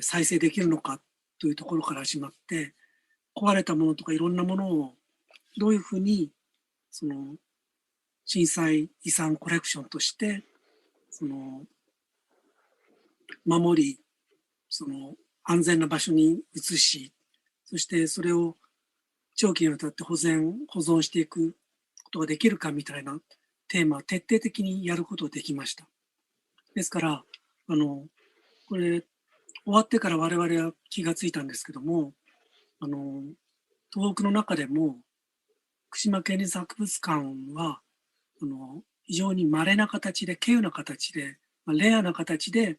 S9: 再生できるのかというところから始まって、壊れたものとかいろんなものをどういうふうに震災遺産コレクションとして守り、安全な場所に移し、そしてそれを長期にわたって保存していくことができるかみたいなテーマを徹底的にやることができました。ですからこれ終わってから我々は気がついたんですけども、東北の中でも福島県立博物館は非常に稀な形で、稀有な形で、レアな形で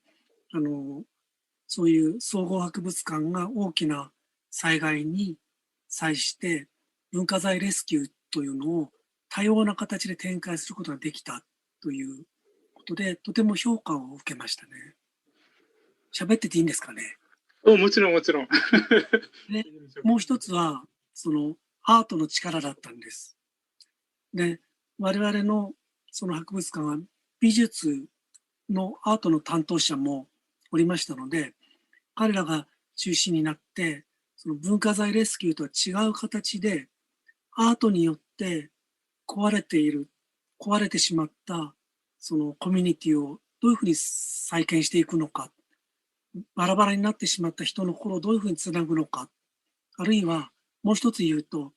S9: そういう総合博物館が大きな災害に際して文化財レスキューというのを多様な形で展開することができたということで、とても評価を受けましたね。喋ってていいんですかね。
S8: もちろん、もちろん。
S9: で、もう一つは、そのアートの力だったんです。で、我々のその博物館は美術のアートの担当者もおりましたので、彼らが中心になって、その文化財レスキューとは違う形で、アートによって壊れてしまった、そのコミュニティをどういうふうに再建していくのか、バラバラになってしまった人の心をどういうふうにつなぐのか、あるいはもう一つ言うと、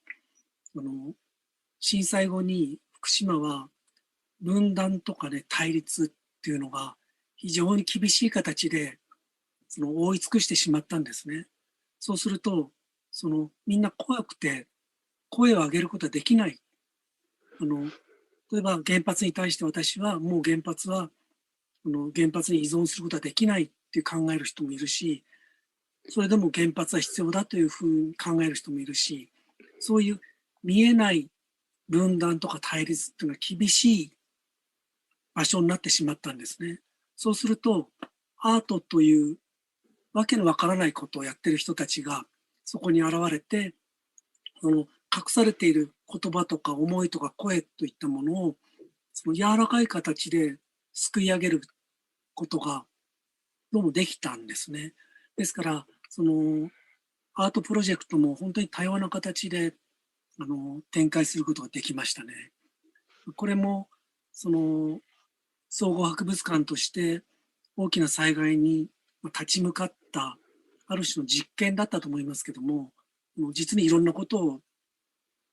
S9: 震災後に福島は分断とかね、対立っていうのが非常に厳しい形で覆い尽くしてしまったんですね。そうすると、みんな怖くて声を上げることはできない。例えば原発に対して私はもう原発に依存することはできないって考える人もいるし、それでも原発は必要だというふうに考える人もいるし、そういう見えない分断とか対立っていうのは厳しい場所になってしまったんですね。そうすると、アートというわけのわからないことをやってる人たちがそこに現れて、隠されている言葉とか思いとか声といったものを柔らかい形ですくい上げることがどうもできたんですね。ですからアートプロジェクトも本当に多様な形で展開することができましたね。これも総合博物館として大きな災害に立ち向かったある種の実験だったと思いますけども、実にいろんなことを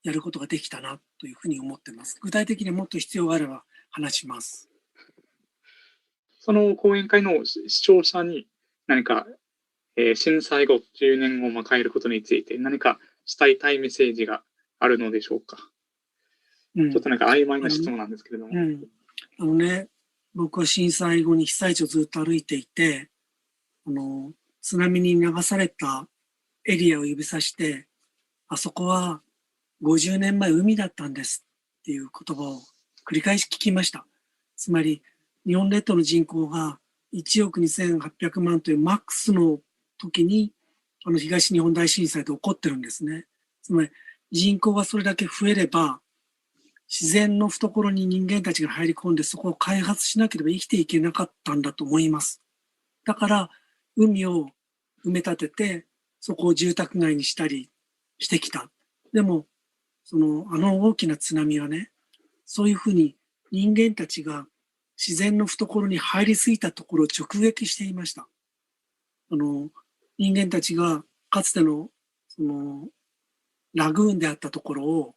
S9: やることができたなというふうに思っています。具体的にもっと必要があれば話します。
S8: その講演会の視聴者に何か、震災後10年を迎えることについて何か伝えたいメッセージがあるのでしょうか。ちょっとなんか曖昧な質問なんですけれども。
S9: 僕は震災後に被災地をずっと歩いていて、津波に流されたエリアを指さして、あそこは50年前海だったんですっていう言葉を繰り返し聞きました。つまり日本列島の人口が1億2800万というマックスの時に東日本大震災で起こってるんですね。つまり人口がそれだけ増えれば自然の懐に人間たちが入り込んでそこを開発しなければ生きていけなかったんだと思います。だから海を埋め立ててそこを住宅街にしたりしてきた。でも大きな津波はね、そういうふうに人間たちが自然の懐に入りすぎたところを直撃していました。人間たちがかつてのラグーンであったところを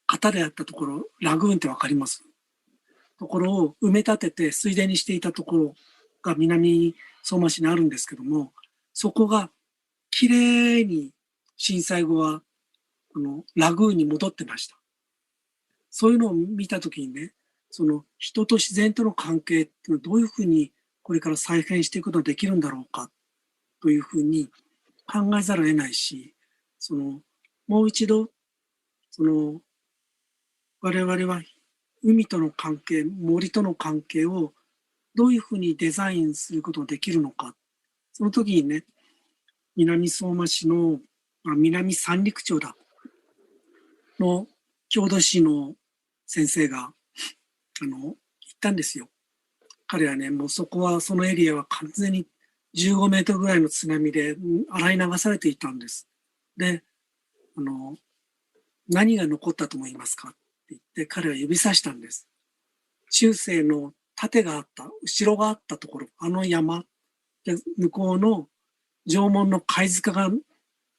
S9: 型であったところ、ラグーンってわかります？ところを埋め立てて水田にしていたところが南相馬市にあるんですけども、そこがきれいに震災後はラグーンに戻ってました。そういうのを見たときにね、人と自然との関係っていうのはどういうふうにこれから再編していくことができるんだろうかというふうに考えざるを得ないし、もう一度我々は海との関係、森との関係をどういうふうにデザインすることができるのか。その時にね、南相馬市の南三陸町の郷土史の先生が言ったんですよ。彼はね、もうそのエリアは完全に15メートルぐらいの津波で洗い流されていたんです。で、何が残ったと思いますかって言って彼は指さしたんです。中世の盾があった、後ろがあったところ、山で向こうの縄文の貝塚が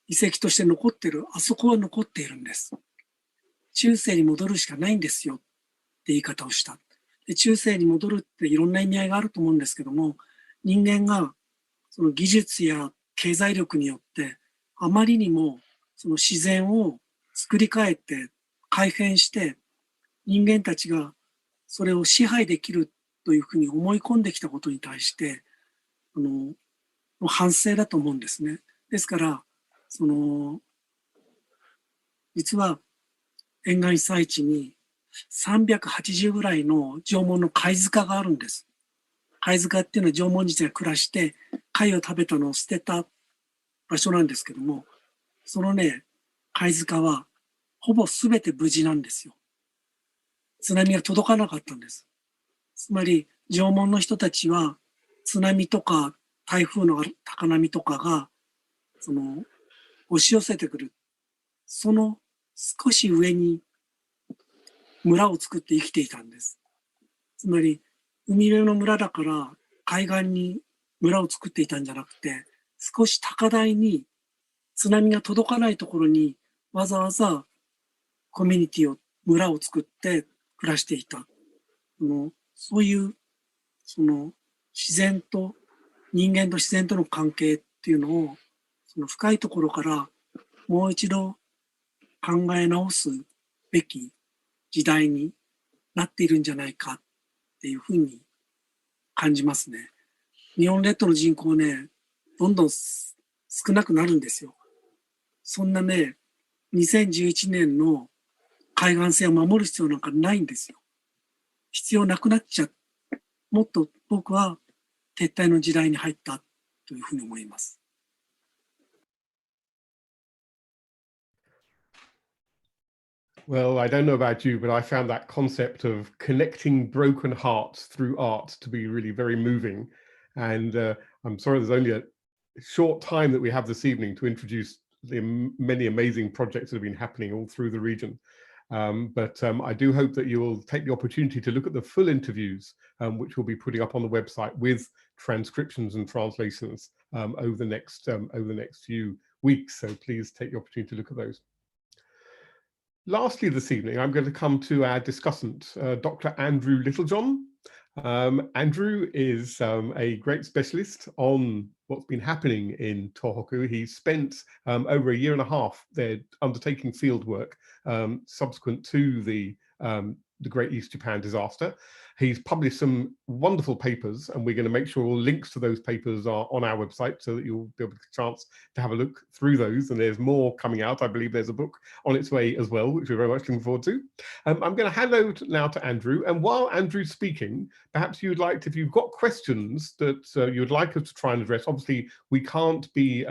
S9: 遺跡として残ってる、あそこは残っているんです。中世に戻るしかないんですよって言い方をした。で、中世に戻るっていろんな意味合いがあると思うんですけども、人間がその技術や経済力によってあまりにもその自然を作り変えて改変して人間たちがそれを支配できるというふうに思い込んできたことに対して反省だと思うんですね。ですから実は沿岸被災地に380ぐらいの縄文の貝塚があるんです。貝塚っていうのは縄文人が暮らして貝を食べたのを捨てた場所なんですけども、そのね、貝塚はほぼ全て無事なんですよ。津波が届かなかったんです。つまり縄文の人たちは津波とか台風の高波とかが押し寄せてくる、その少し上に村を作って生きていたんです。つまり海辺の村だから海岸に村を作っていたんじゃなくて、少し高台に津波が届かないところにわざわざコミュニティを、村を作って暮らしていた。そういう自然と人間と自然との関係っていうのを深いところからもう一度考え直すべき時代になっているんじゃないかっていうふうに感じますね。日本列島の人口ね、どんどん少なくなるんですよ。そんなね、2011年の海岸線を守る必要なんかないんですよ。必要なくなっちゃう。もっと僕は撤退の時代に入ったというふうに思います。
S1: Well, I don't know about you, but I found that concept of connecting broken hearts through art to be really very moving. And I'm sorry there's only a short time that we have this evening to introduce the many amazing projects that have been happening all through the region. But I do hope that you will take the opportunity to look at the full interviews, which we'll be putting up on the website with transcriptions and translations over the next few weeks. So please take the opportunity to look at those. Lastly, this evening, I'm going to come to our discussant, Dr. Andrew Littlejohn. Andrew is a great specialist on what's been happening in Tohoku. He spent over a year and a half there undertaking field work subsequent to the Great East Japan disaster. He's published some wonderful papers, and we're going to make sure all links to those papers are on our website so that you'll be able to get a chance to have a look through those. And there's more coming out. I believe there's a book on its way as well, which we're very much looking forward to. I'm going to hand over now to Andrew. And while Andrew's speaking, perhaps you'd like to, if you've got questions that you'd like us to try and address, obviously we can't be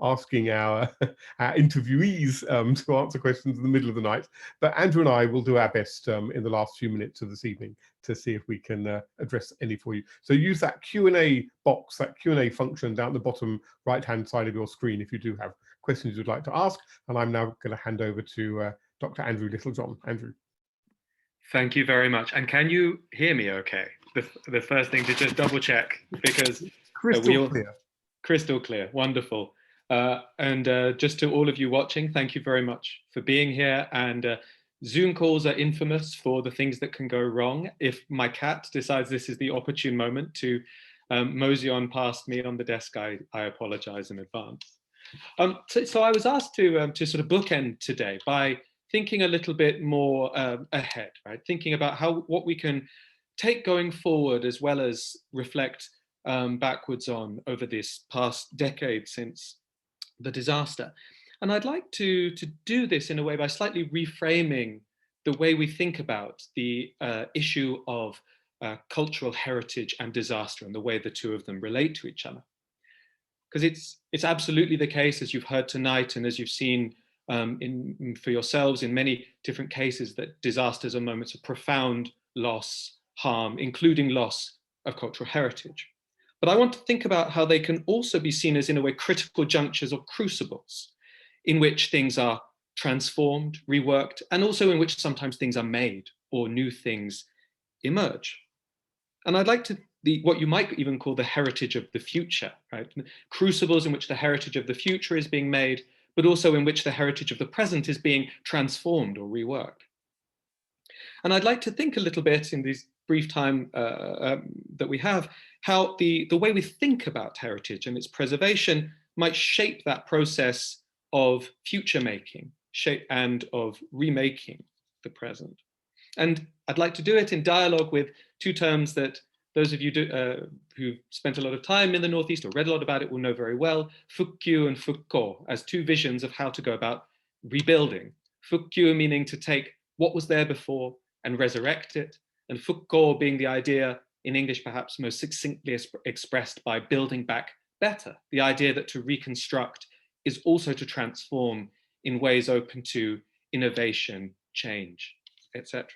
S1: asking our interviewees to answer questions in the middle of the night, but Andrew and I will do our best in the last few minutes of this evening to see if we can address any for you. So use that Q&A box, that Q&A function down the bottom right-hand side of your screen if you do have questions you'd like to ask. And I'm now going to hand over to Dr. Andrew Littlejohn. Andrew.
S10: Thank you very much. And can you hear me okay? The first thing to just double check, because
S1: crystal clear.
S10: Crystal clear, wonderful. And just to all of you watching, thank you very much for being here. And Zoom calls are infamous for the things that can go wrong. If my cat decides this is the opportune moment to mosey on past me on the desk, I apologize in advance. So I was asked to sort of bookend today by thinking a little bit more ahead, right? Thinking about what we can take going forward, as well as reflect backwards on over this past decade since the disaster. And I'd like to do this in a way by slightly reframing the way we think about the issue of cultural heritage and disaster and the way the two of them relate to each other. Because it's absolutely the case, as you've heard tonight and as you've seen for yourselves in many different cases, that disasters are moments of profound loss, harm, including loss of cultural heritage. But I want to think about how they can also be seen as, in a way, critical junctures or crucibles in which things are transformed, reworked, and also in which sometimes things are made or new things emerge. And I'd like to what you might even call the heritage of the future, right? Crucibles in which the heritage of the future is being made, but also in which the heritage of the present is being transformed or reworked. And I'd like to think a little bit in this brief time that we have, how the way we think about heritage and its preservation might shape that process of future making, and of remaking the present. And I'd like to do it in dialogue with two terms that those of you who've spent a lot of time in the Northeast or read a lot about it will know very well: Fukyu and Fukko, as two visions of how to go about rebuilding Fukyu meaning to take what was there before and resurrect it, and Fukko being the idea in English perhaps most succinctly expressed by building back better, the idea that to reconstruct is also to transform in ways open to innovation, change, etc.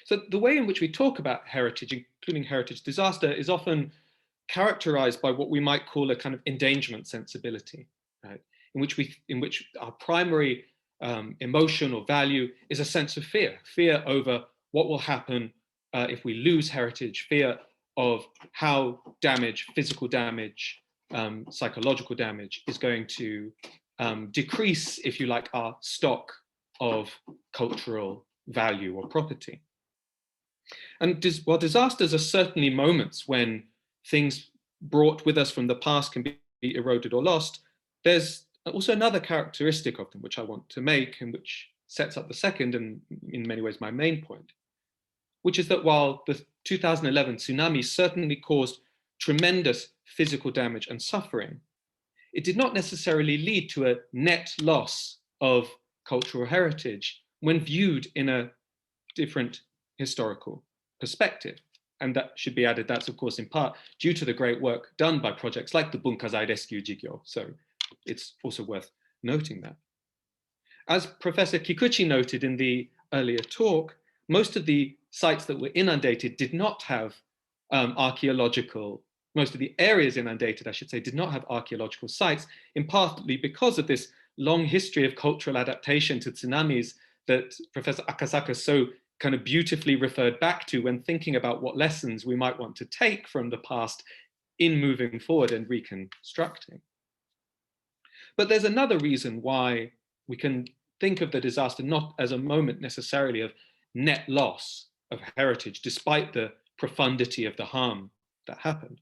S10: So the way in which we talk about heritage, including heritage disaster, is often characterized by what we might call a kind of endangerment sensibility, right? In which our primary emotion or value is a sense of fear over what will happen if we lose heritage, fear of how damage, physical damage, psychological damage is going to decrease, if you like, our stock of cultural value or property. And while disasters are certainly moments when things brought with us from the past can be eroded or lost, there's also another characteristic of them which I want to make, and which sets up the second and in many ways my main point, which is that while the 2011 tsunami certainly caused tremendous physical damage and suffering, it did not necessarily lead to a net loss of cultural heritage when viewed in a different historical perspective. And that should be added, that's of course in part due to the great work done by projects like the Bunkazai Rescue Jigyo. So it's also worth noting that. As Professor Kikuchi noted in the earlier talk, most of the sites that were inundated did not have archaeological, most of the areas inundated, I should say, did not have archaeological sites, in partly because of this long history of cultural adaptation to tsunamis that Professor Akasaka so kind of beautifully referred back to when thinking about what lessons we might want to take from the past in moving forward and reconstructing. But there's another reason why we can think of the disaster not as a moment necessarily of net loss of heritage, despite the profundity of the harm that happened.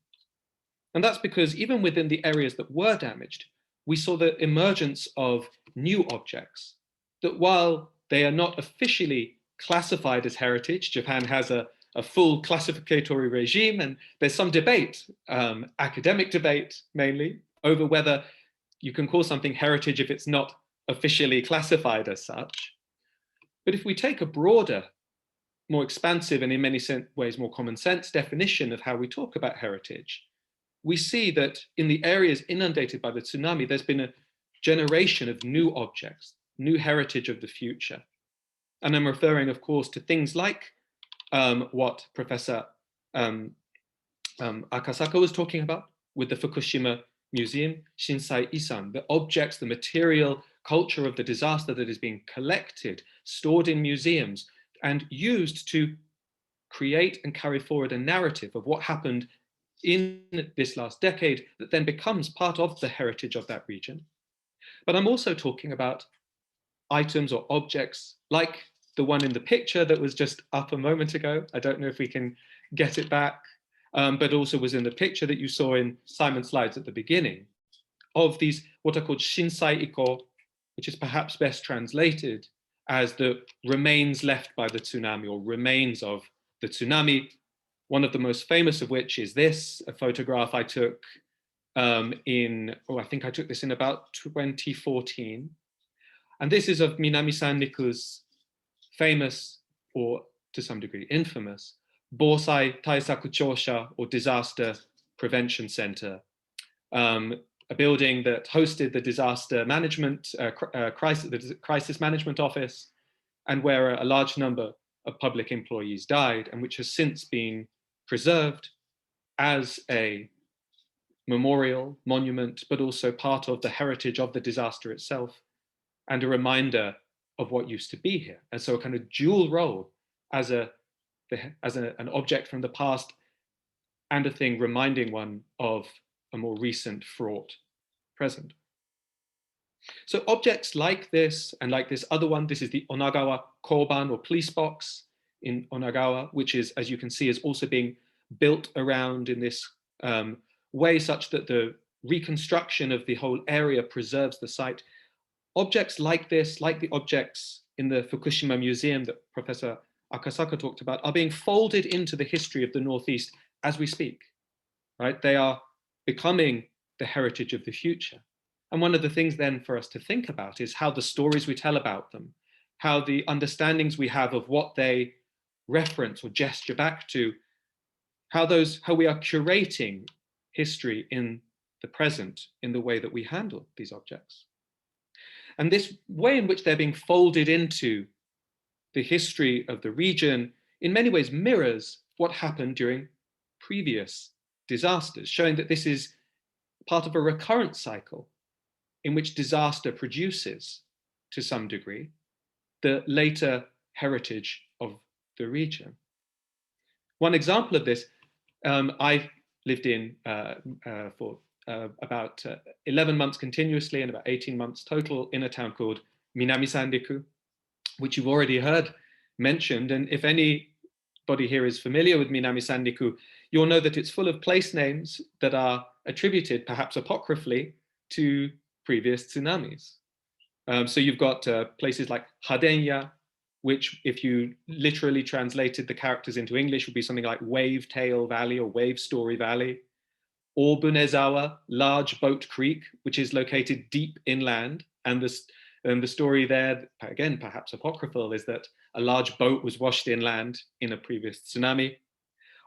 S10: And that's because even within the areas that were damaged, we saw the emergence of new objects that, while they are not officially classified as heritage, Japan has a full classificatory regime, and there's some debate, academic debate mainly, over whether you can call something heritage if it's not officially classified as such. But if we take a broader, more expansive and in many ways more common sense definition of how we talk about heritage, we see that in the areas inundated by the tsunami, there's been a generation of new objects, new heritage of the future. And I'm referring, of course, to things like what Professor Akasaka was talking about with the Fukushima Museum, Shinsai-isan, the objects, the material culture of the disaster that is being collected, stored in museums, and used to create and carry forward a narrative of what happened in this last decade that then becomes part of the heritage of that region. But I'm also talking about items or objects like the one in the picture that was just up a moment ago. I don't know if we can get it back, but also was in the picture that you saw in Simon's slides at the beginning, of these what are called Shinsaiko, which is perhaps best translated as the remains left by the tsunami, or remains of the tsunami. One of the most famous of which is this, a photograph I took I think I took this in about 2014. And this is of Minami-san Niku's famous, or to some degree infamous, Bosai Taisaku Chosha, or Disaster Prevention Center, a building that hosted the disaster management, crisis management office, and where a large number of public employees died, and which has since been preserved as a memorial, monument, but also part of the heritage of the disaster itself, and a reminder of what used to be here. And so a kind of dual role as an object from the past and a thing reminding one of a more recent, fraught present. So objects like this and like this other one, this is the Onagawa Koban, or police box in Onagawa, which is, as you can see, is also being built around in this way such that the reconstruction of the whole area preserves the site. Objects like this, like the objects in the Fukushima Museum that Professor Akasaka talked about, are being folded into the history of the Northeast as we speak, right? They are becoming the heritage of the future. And one of the things then for us to think about is how the stories we tell about them, how the understandings we have of what they reference or gesture back to, how we are curating history in the present in the way that we handle these objects. And this way in which they're being folded into the history of the region in many ways mirrors what happened during previous disasters, showing that this is part of a recurrent cycle in which disaster produces, to some degree, the later heritage of the region. One example of this, I lived in for about 11 months continuously and about 18 months total in a town called Milami Soma, which you've already heard mentioned. And if anybody here is familiar with Milami Soma, you'll know that it's full of place names that are attributed, perhaps apocryphally, to previous tsunamis. So you've got places like Hadenya, which if you literally translated the characters into English would be something like Wave Tail Valley or Wave Story Valley. Or Bunezawa, Large Boat Creek, which is located deep inland. And the story there, again, perhaps apocryphal, is that a large boat was washed inland in a previous tsunami.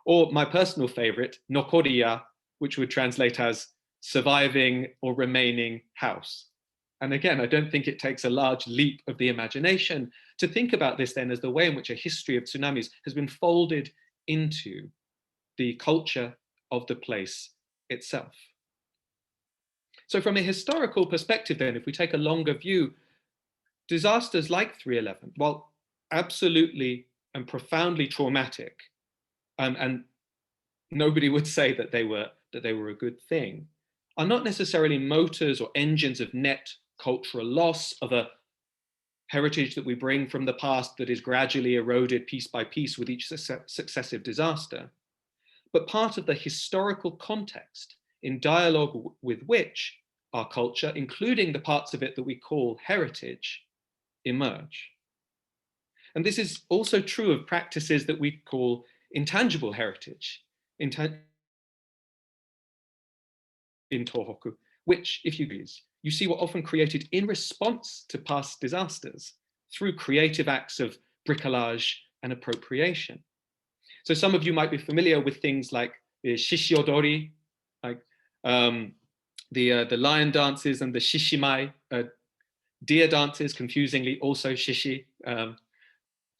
S10: Or my personal favorite, Nokoriya, which would translate as surviving or remaining house. And again, I don't think it takes a large leap of the imagination to think about this then as the way in which a history of tsunamis has been folded into the culture of the place itself. So from a historical perspective then, if we take a longer view, disasters like 3/11, while absolutely and profoundly traumatic, and nobody would say that they were a good thing, are not necessarily motors or engines of net cultural loss, of a heritage that we bring from the past that is gradually eroded piece by piece with each successive disaster, but part of the historical context in dialogue with which our culture, including the parts of it that we call heritage, emerge. And this is also true of practices that we call intangible heritage in Tohoku, which, if you see, were often created in response to past disasters through creative acts of bricolage and appropriation. So some of you might be familiar with things like the shishiodori, like the lion dances, and the shishimai, deer dances, confusingly also shishi,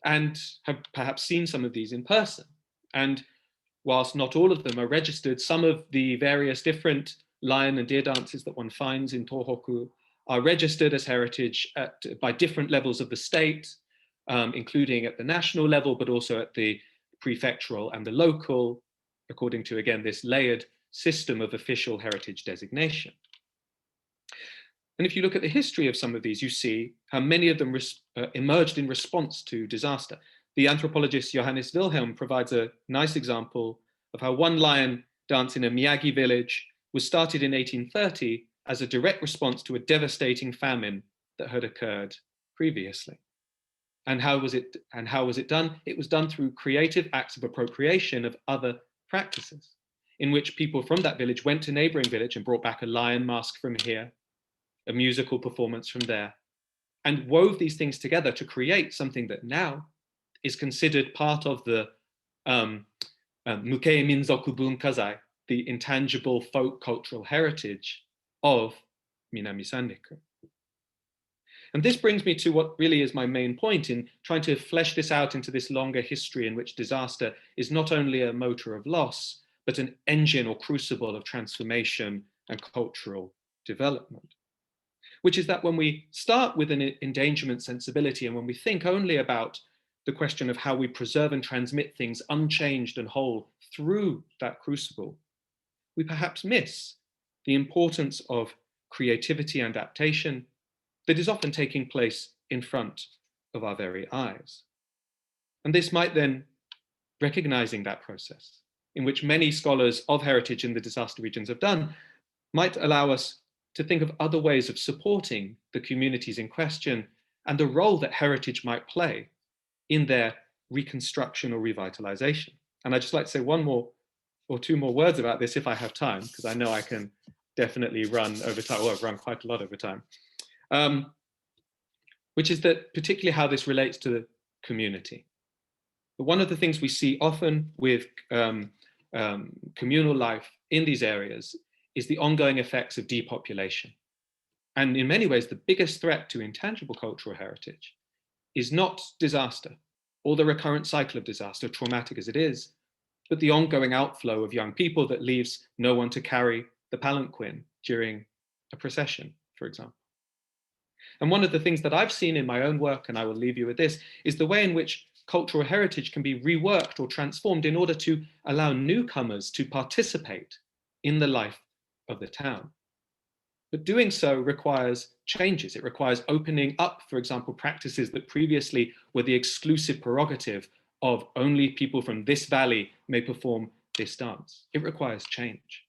S10: and have perhaps seen some of these in person. And whilst not all of them are registered, some of the various different lion and deer dances that one finds in Tohoku are registered as heritage by different levels of the state, including at the national level, but also at the prefectural and the local, according to, again, this layered system of official heritage designation. And if you look at the history of some of these, you see how many of them emerged in response to disaster. The anthropologist Johannes Wilhelm provides a nice example of how one lion dance in a Miyagi village was started in 1830 as a direct response to a devastating famine that had occurred previously. And how was it done? It was done through creative acts of appropriation of other practices, in which people from that village went to neighboring village and brought back a lion mask from here, a musical performance from there, and wove these things together to create something that now is considered part of the Mukei Minzoku Bunkazai, the intangible folk cultural heritage of Milami Soma. And this brings me to what really is my main point in trying to flesh this out into this longer history in which disaster is not only a motor of loss, but an engine or crucible of transformation and cultural development. Which is that when we start with an endangerment sensibility and when we think only about the question of how we preserve and transmit things unchanged and whole through that crucible, we perhaps miss the importance of creativity and adaptation that is often taking place in front of our very eyes. And this might then, recognizing that process, in which many scholars of heritage in the disaster regions have done, might allow us to think of other ways of supporting the communities in question and the role that heritage might play in their reconstruction or revitalization. And I'd just like to say one more or two more words about this if I have time, because I know I can definitely run over time, or I've run quite a lot over time, which is that particularly how this relates to the community. But one of the things we see often with communal life in these areas is the ongoing effects of depopulation. And in many ways, the biggest threat to intangible cultural heritage is not disaster or the recurrent cycle of disaster, traumatic as it is, but the ongoing outflow of young people that leaves no one to carry the palanquin during a procession, for example. And one of the things that I've seen in my own work, and I will leave you with this, is the way in which cultural heritage can be reworked or transformed in order to allow newcomers to participate in the life of the town. But doing so requires changes. It requires opening up, for example, practices that previously were the exclusive prerogative of only people from this valley may perform this dance. It requires change.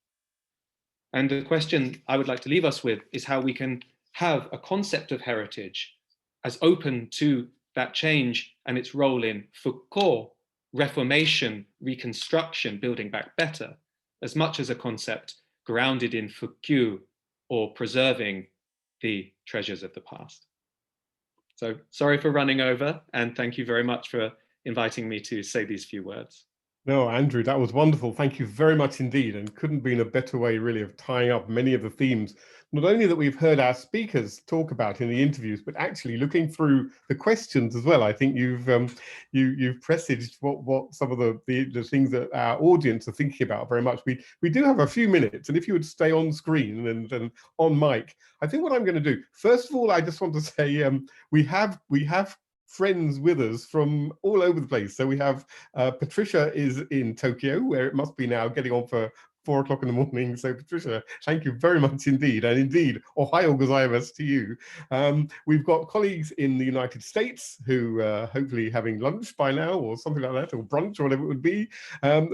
S10: And the question I would like to leave us with is how we can have a concept of heritage as open to that change and its role in Fukko, reformation, reconstruction, building back better, as much as a concept grounded in Fukyu, or preserving the treasures of the past. So sorry for running over, and thank you very much for inviting me to say these few words.
S1: No, Andrew, that was wonderful. Thank you very much indeed. And couldn't be in a better way, really, of tying up many of the themes, not only that we've heard our speakers talk about in the interviews, but actually looking through the questions as well. I think you've presaged what some of the things that our audience are thinking about very much. We do have a few minutes, and if you would stay on screen and on mic, I think what I'm going to do, first of all, I just want to say we have friends with us from all over the place. So we have Patricia is in Tokyo, where it must be now getting on for 4 o'clock in the morning. So Patricia, thank you very much indeed. And indeed, ohayo gozaimasu to you. We've got colleagues in the United States who hopefully having lunch by now or something like that, or brunch or whatever it would be.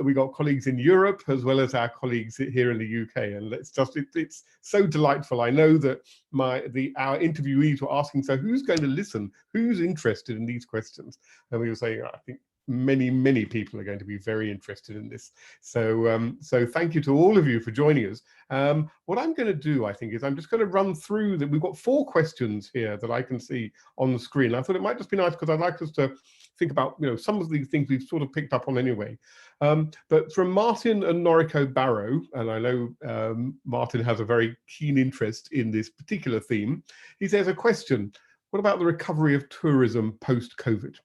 S1: We've got colleagues in Europe as well as our colleagues here in the UK. And it's so delightful. I know that our interviewees were asking, so who's going to listen? Who's interested in these questions? And we were saying, I think many people are going to be very interested in this. So thank you to all of you for joining us. What I'm going to do, I think, is I'm just going to run through that. We've got 4 questions here that I can see on the screen. I thought it might just be nice because I'd like us to think about, some of these things we've sort of picked up on anyway. But from Martin and Noriko Barrow, and I know Martin has a very keen interest in this particular theme, he says a question: what about the recovery of tourism post-COVID?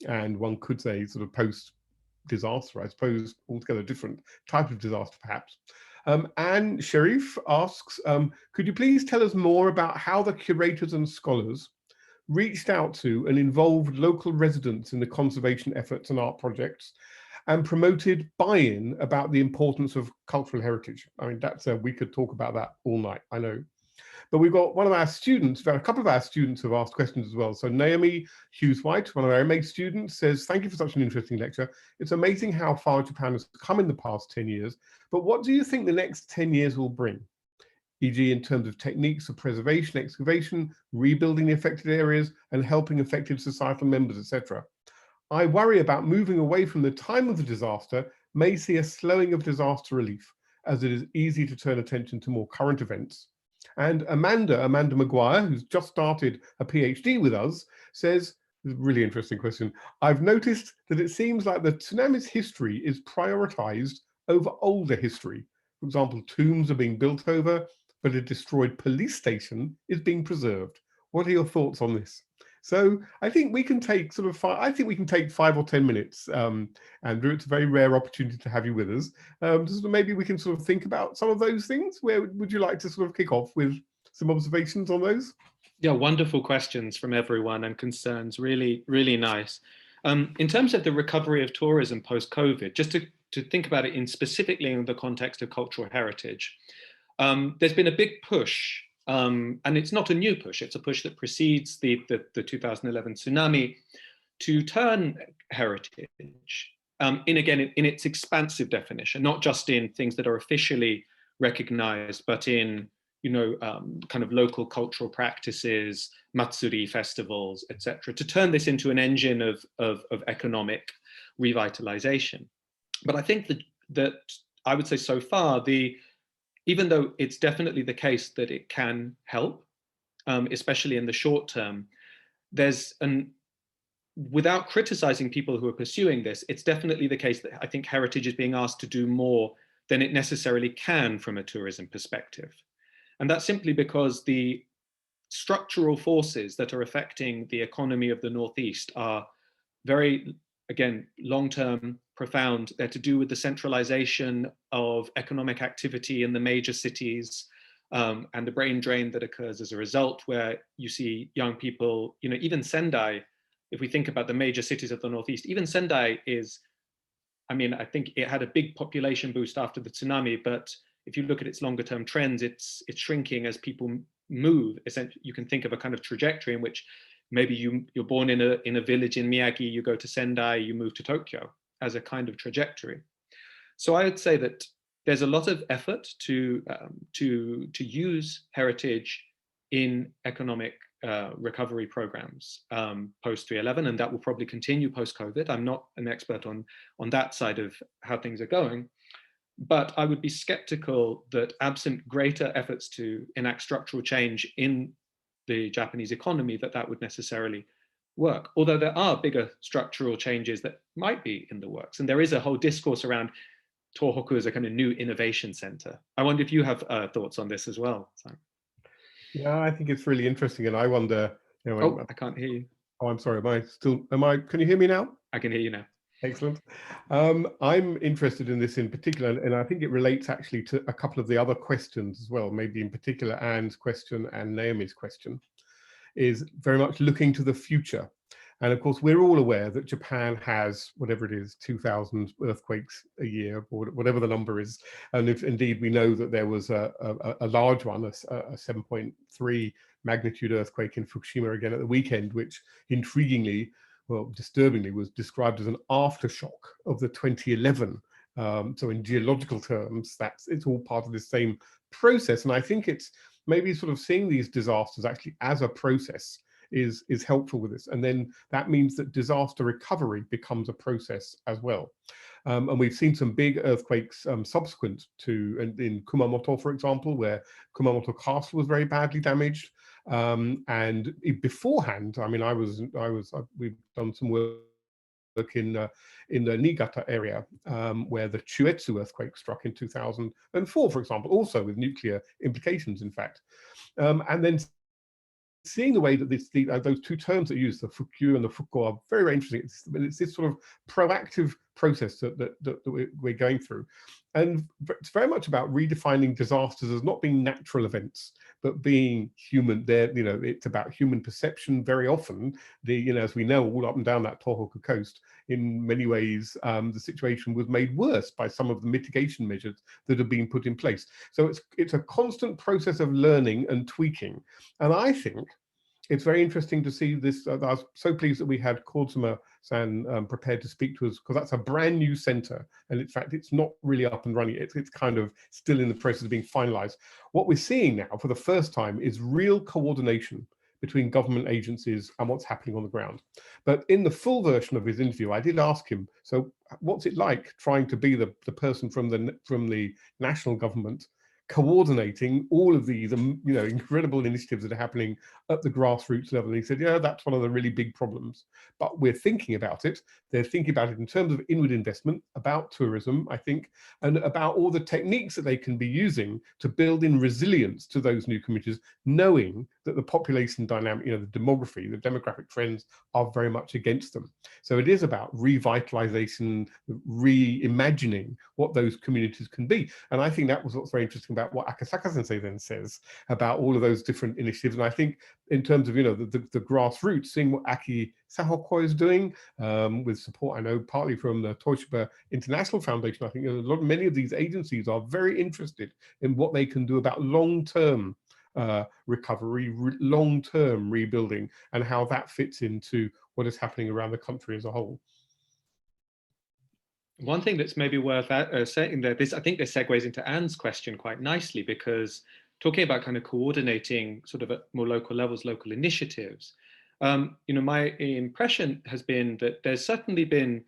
S1: And one could say sort of post-disaster, I suppose, altogether different type of disaster perhaps. Anne Sharif asks, could you please tell us more about how the curators and scholars reached out to and involved local residents in the conservation efforts and art projects and promoted buy-in about the importance of cultural heritage? I mean, we could talk about that all night, I know. But we've got one of our students, a couple of our students have asked questions as well. So Naomi Hughes-White, one of our MA students, says, thank you for such an interesting lecture. It's amazing how far Japan has come in the past 10 years, but what do you think the next 10 years will bring? E.g. in terms of techniques of preservation, excavation, rebuilding the affected areas, and helping affected societal members, etc. I worry about moving away from the time of the disaster may see a slowing of disaster relief, as it is easy to turn attention to more current events. And Amanda Maguire, who's just started a PhD with us, says, this is a really interesting question, I've noticed that it seems like the tsunami's history is prioritized over older history. For example, tombs are being built over, but a destroyed police station is being preserved. What are your thoughts on this? So I think we can take 5 or 10 minutes, Andrew. It's a very rare opportunity to have you with us. So maybe we can sort of think about some of those things. Where would you like to sort of kick off with some observations on those?
S10: Yeah, wonderful questions from everyone and concerns. Really, really nice. In terms of the recovery of tourism post-COVID, just to think about it specifically in the context of cultural heritage, there's been a big push. And it's not a new push, it's a push that precedes the 2011 tsunami to turn heritage in its expansive definition, not just in things that are officially recognized, but in kind of local cultural practices, matsuri festivals, etc., to turn this into an engine of economic revitalization. But I think that I would say so far, the even though it's definitely the case that it can help, especially in the short term, without criticizing people who are pursuing this, it's definitely the case that I think heritage is being asked to do more than it necessarily can from a tourism perspective. And that's simply because the structural forces that are affecting the economy of the Northeast are very, again, long-term, profound. They're to do with the centralization of economic activity in the major cities, and the brain drain that occurs as a result, where you see young people, even Sendai, if we think about the major cities of the Northeast, even Sendai is, I think it had a big population boost after the tsunami, but if you look at its longer term trends, it's shrinking as people move. Essentially, you can think of a kind of trajectory in which maybe you're born in a village in Miyagi, you go to Sendai, you move to Tokyo, as a kind of trajectory. So I would say that there's a lot of effort to use heritage in economic recovery programs post 3/11, and that will probably continue post COVID. I'm not an expert on that side of how things are going, but I would be skeptical that absent greater efforts to enact structural change in the Japanese economy, that would necessarily work. Although there are bigger structural changes that might be in the works, and there is a whole discourse around Tohoku as a kind of new innovation center. I wonder if you have thoughts on this as well, Simon.
S1: Yeah, I think it's really interesting, and I wonder.
S10: I can't hear you.
S1: Oh, I'm sorry. Can you hear me now?
S10: I can hear you now.
S1: Excellent. I'm interested in this in particular, and I think it relates actually to a couple of the other questions as well, maybe in particular Anne's question and Naomi's question, is very much looking to the future. And of course, we're all aware that Japan has, whatever it is, 2,000 earthquakes a year, or whatever the number is. And if indeed we know that there was a large one, a 7.3 magnitude earthquake in Fukushima again at the weekend, which intriguingly, well, disturbingly, was described as an aftershock of the 2011. So in geological terms, it's all part of the same process. And I think it's maybe sort of seeing these disasters actually as a process is helpful with this. And then that means that disaster recovery becomes a process as well. And we've seen some big earthquakes subsequent to, in Kumamoto, for example, where Kumamoto Castle was very badly damaged. And beforehand, we've done some work in the Niigata area, where the Chuetsu earthquake struck in 2004, for example, also with nuclear implications, in fact. And then seeing the way that those two terms that you use, the Fukyu and the Fuko, are very, very interesting. It's this sort of proactive process that we're going through. And it's very much about redefining disasters as not being natural events, but being human. It's about human perception very often. As we know, all up and down that Tohoku coast, in many ways, the situation was made worse by some of the mitigation measures that have been put in place. So it's a constant process of learning and tweaking. And I think it's very interesting to see this. I was so pleased that we had Kodzuma-san prepared to speak to us, because that's a brand new center. And in fact, it's not really up and running. It's kind of still in the process of being finalized. What we're seeing now for the first time is real coordination between government agencies and what's happening on the ground. But in the full version of his interview, I did ask him, so what's it like trying to be the person from the national government coordinating all of these, incredible initiatives that are happening at the grassroots level? And he said, yeah, that's one of the really big problems. But we're thinking about it. They're thinking about it in terms of inward investment, about tourism, I think, and about all the techniques that they can be using to build in resilience to those new communities, knowing that the population dynamic, the demography, the demographic trends are very much against them. So it is about revitalization, reimagining what those communities can be. And I think that was what's very interesting about what Akasaka Sensei then says about all of those different initiatives. And I think in terms of, the grassroots, seeing what Aki Sahoko is doing with support, I know partly from the Toshiba International Foundation, I think many of these agencies are very interested in what they can do about long-term recovery, long-term rebuilding, and how that fits into what is happening around the country as a whole.
S10: One thing that's maybe worth saying that I think this segues into Anne's question quite nicely, because talking about kind of coordinating sort of at more local levels, local initiatives, my impression has been that there's certainly been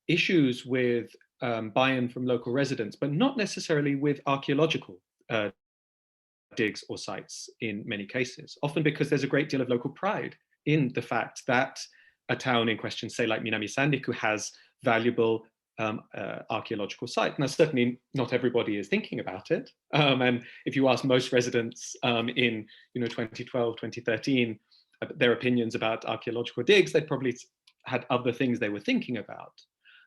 S10: issues with buy-in from local residents, but not necessarily with archaeological digs or sites in many cases, often because there's a great deal of local pride in the fact that a town in question, say like Milami Sanriku, has valuable archaeological site. Now, certainly not everybody is thinking about it. And if you ask most residents in 2012, 2013, their opinions about archaeological digs, they probably had other things they were thinking about.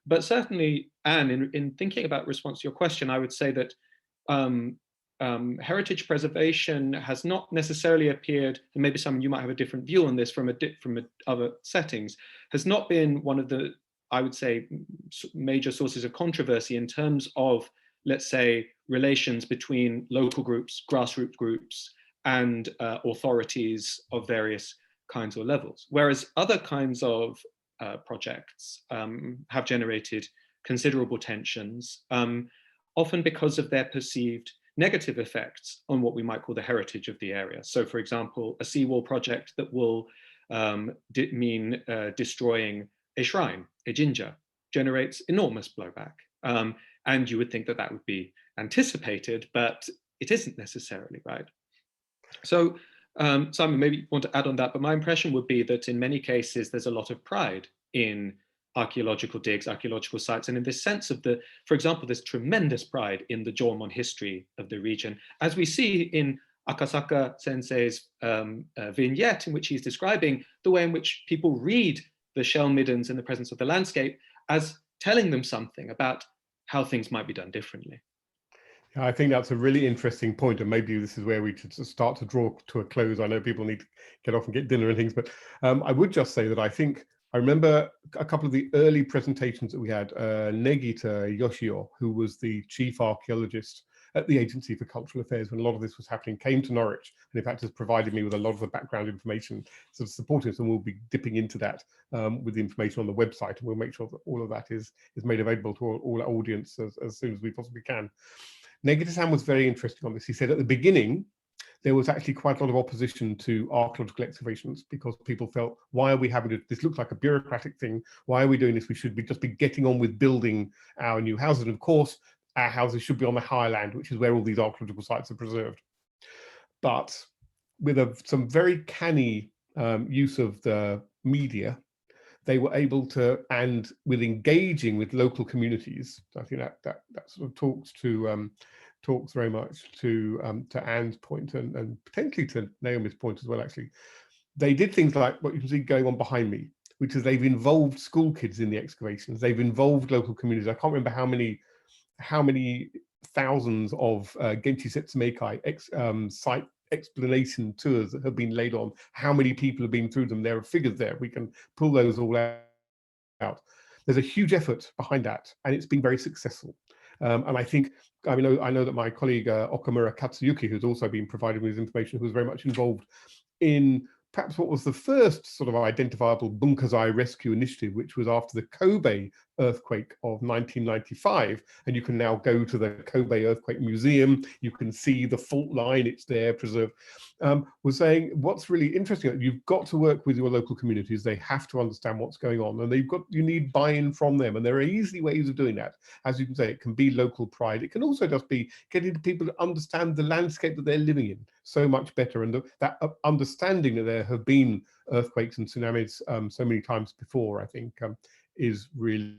S10: But certainly, Anne, in thinking about response to your question, I would say that heritage preservation has not necessarily appeared, and maybe some of you might have a different view on this from other settings, has not been one of the, I would say, major sources of controversy in terms of, let's say, relations between local groups, grassroots groups, and authorities of various kinds or levels. Whereas other kinds of projects have generated considerable tensions, often because of their perceived negative effects on what we might call the heritage of the area. So, for example, a seawall project that will mean destroying a shrine, a jinja, generates enormous blowback. And you would think that that would be anticipated, but it isn't necessarily, right? So, Simon, maybe you want to add on that, but my impression would be that in many cases, there's a lot of pride in archaeological digs, archaeological sites, and in this sense of for example, there's tremendous pride in the Jomon history of the region, as we see in Akasaka Sensei's vignette, in which he's describing the way in which people read the shell middens in the presence of the landscape as telling them something about how things might be done differently.
S1: Yeah, I think that's a really interesting point, and maybe this is where we should start to draw to a close. I know people need to get off and get dinner and things, but I would just say that I remember a couple of the early presentations that we had. Negita Yoshio, who was the chief archaeologist at the Agency for Cultural Affairs when a lot of this was happening, came to Norwich, and in fact has provided me with a lot of the background information sort of supporting us, and we'll be dipping into that with the information on the website, and we'll make sure that all of that is made available to all our audience as soon as we possibly can. Negita-san was very interesting on this. He said at the beginning, there was actually quite a lot of opposition to archaeological excavations because people felt, why are we having to, this looks like a bureaucratic thing. Why are we doing this? We should just be getting on with building our new houses. And of course, our houses should be on the higher land, which is where all these archaeological sites are preserved. But with some very canny use of the media, they were able to, and with engaging with local communities, I think that sort of talks very much to Anne's point and potentially to Naomi's point as well. Actually, they did things like what you can see going on behind me, which is they've involved school kids in the excavations. They've involved local communities. I can't remember how many thousands of Genchi Setsumekai site explanation tours that have been laid on, how many people have been through them. There are figures there. We can pull those all out. There's a huge effort behind that, and it's been very successful. And I think, I know that my colleague Okamura Katsuyuki, who's also been provided with information, who was very much involved in perhaps what was the first sort of identifiable Bunkazai rescue initiative, which was after the Kobe earthquake of 1995. And you can now go to the Kobe Earthquake Museum. You can see the fault line, it's there preserved. Was saying what's really interesting, you've got to work with your local communities. They have to understand what's going on, and you need buy-in from them. And there are easy ways of doing that. As you can say, it can be local pride. It can also just be getting people to understand the landscape that they're living in so much better. And that understanding that there have been earthquakes and tsunamis so many times before, I think, is really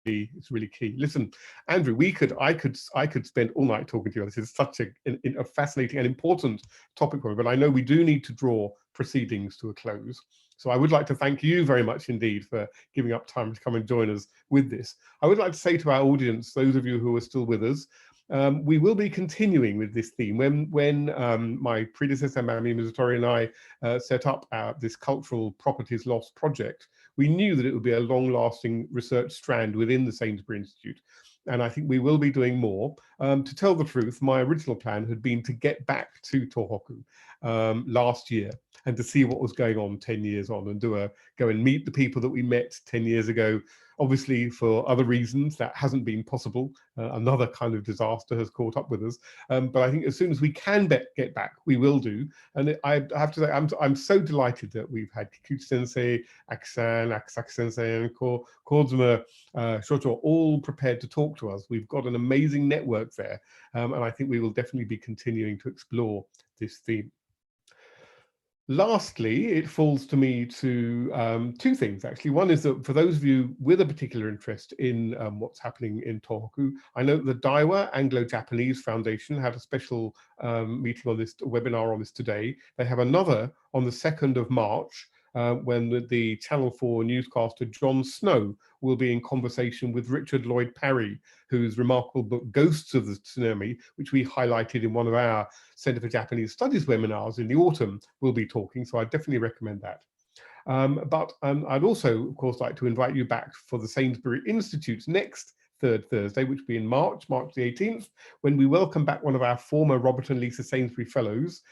S1: key. Listen, Andrew, I could spend all night talking to you. This is such a fascinating and important topic for me, but I know we do need to draw proceedings to a close. So I would like to thank you very much indeed for giving up time to come and join us with this. I would like to say to our audience, those of you who are still with us, we will be continuing with this theme. When my predecessor, Mami Mizutori, and I set up this Cultural Properties Lost project, we knew that it would be a long-lasting research strand within the Sainsbury Institute. And I think we will be doing more. To tell the truth, my original plan had been to get back to Tohoku last year and to see what was going on 10 years on and go and meet the people that we met 10 years ago. Obviously, for other reasons, that hasn't been possible. Another kind of disaster has caught up with us. But I think as soon as we can get back, we will do. And I have to say, I'm so delighted that we've had Kikuchi Sensei, Aki-san, Akasaka Sensei, and Kozuma Shocho all prepared to talk to us. We've got an amazing network work there. And I think we will definitely be continuing to explore this theme. Lastly, it falls to me to two things, actually. One is that for those of you with a particular interest in what's happening in Tohoku, I know that the Daiwa Anglo-Japanese Foundation had a special meeting on this, webinar on this today. They have another on the 2nd of March, when the Channel 4 newscaster Jon Snow will be in conversation with Richard Lloyd Parry, whose remarkable book Ghosts of the Tsunami, which we highlighted in one of our Centre for Japanese Studies webinars in the autumn, will be talking. So I definitely recommend that. But I'd also, of course, like to invite you back for the Sainsbury Institute's next third Thursday, which will be in March the 18th, when we welcome back one of our former Robert and Lisa Sainsbury Fellows,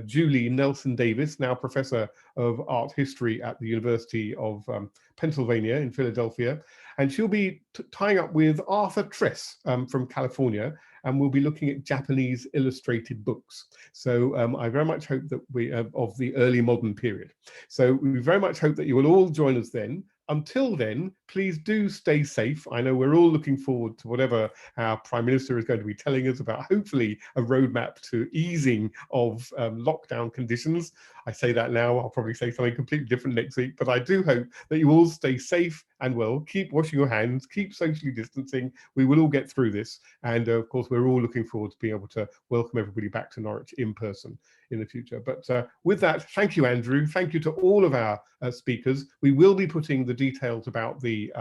S1: Julie Nelson Davis, now Professor of Art History at the University of Pennsylvania in Philadelphia. And she'll be tying up with Arthur Tress from California, and we'll be looking at Japanese illustrated books. So I very much hope that we, of the early modern period. So we very much hope that you will all join us then. Until then, please do stay safe. I know we're all looking forward to whatever our Prime Minister is going to be telling us about, hopefully a roadmap to easing of lockdown conditions. I say that now, I'll probably say something completely different next week, but I do hope that you all stay safe and well, keep washing your hands, keep socially distancing. We will all get through this. And of course, we're all looking forward to being able to welcome everybody back to Norwich in person in the future. But with that, thank you, Andrew. Thank you to all of our speakers. We will be putting the details about the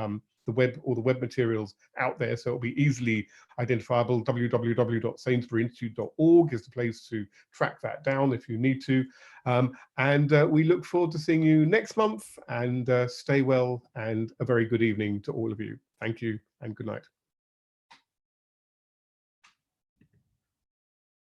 S1: web or the web materials out there, so it'll be easily identifiable. www.sainsburyinstitute.org is the place to track that down if you need to. And we look forward to seeing you next month, and stay well, and a very good evening to all of you. Thank you and good night.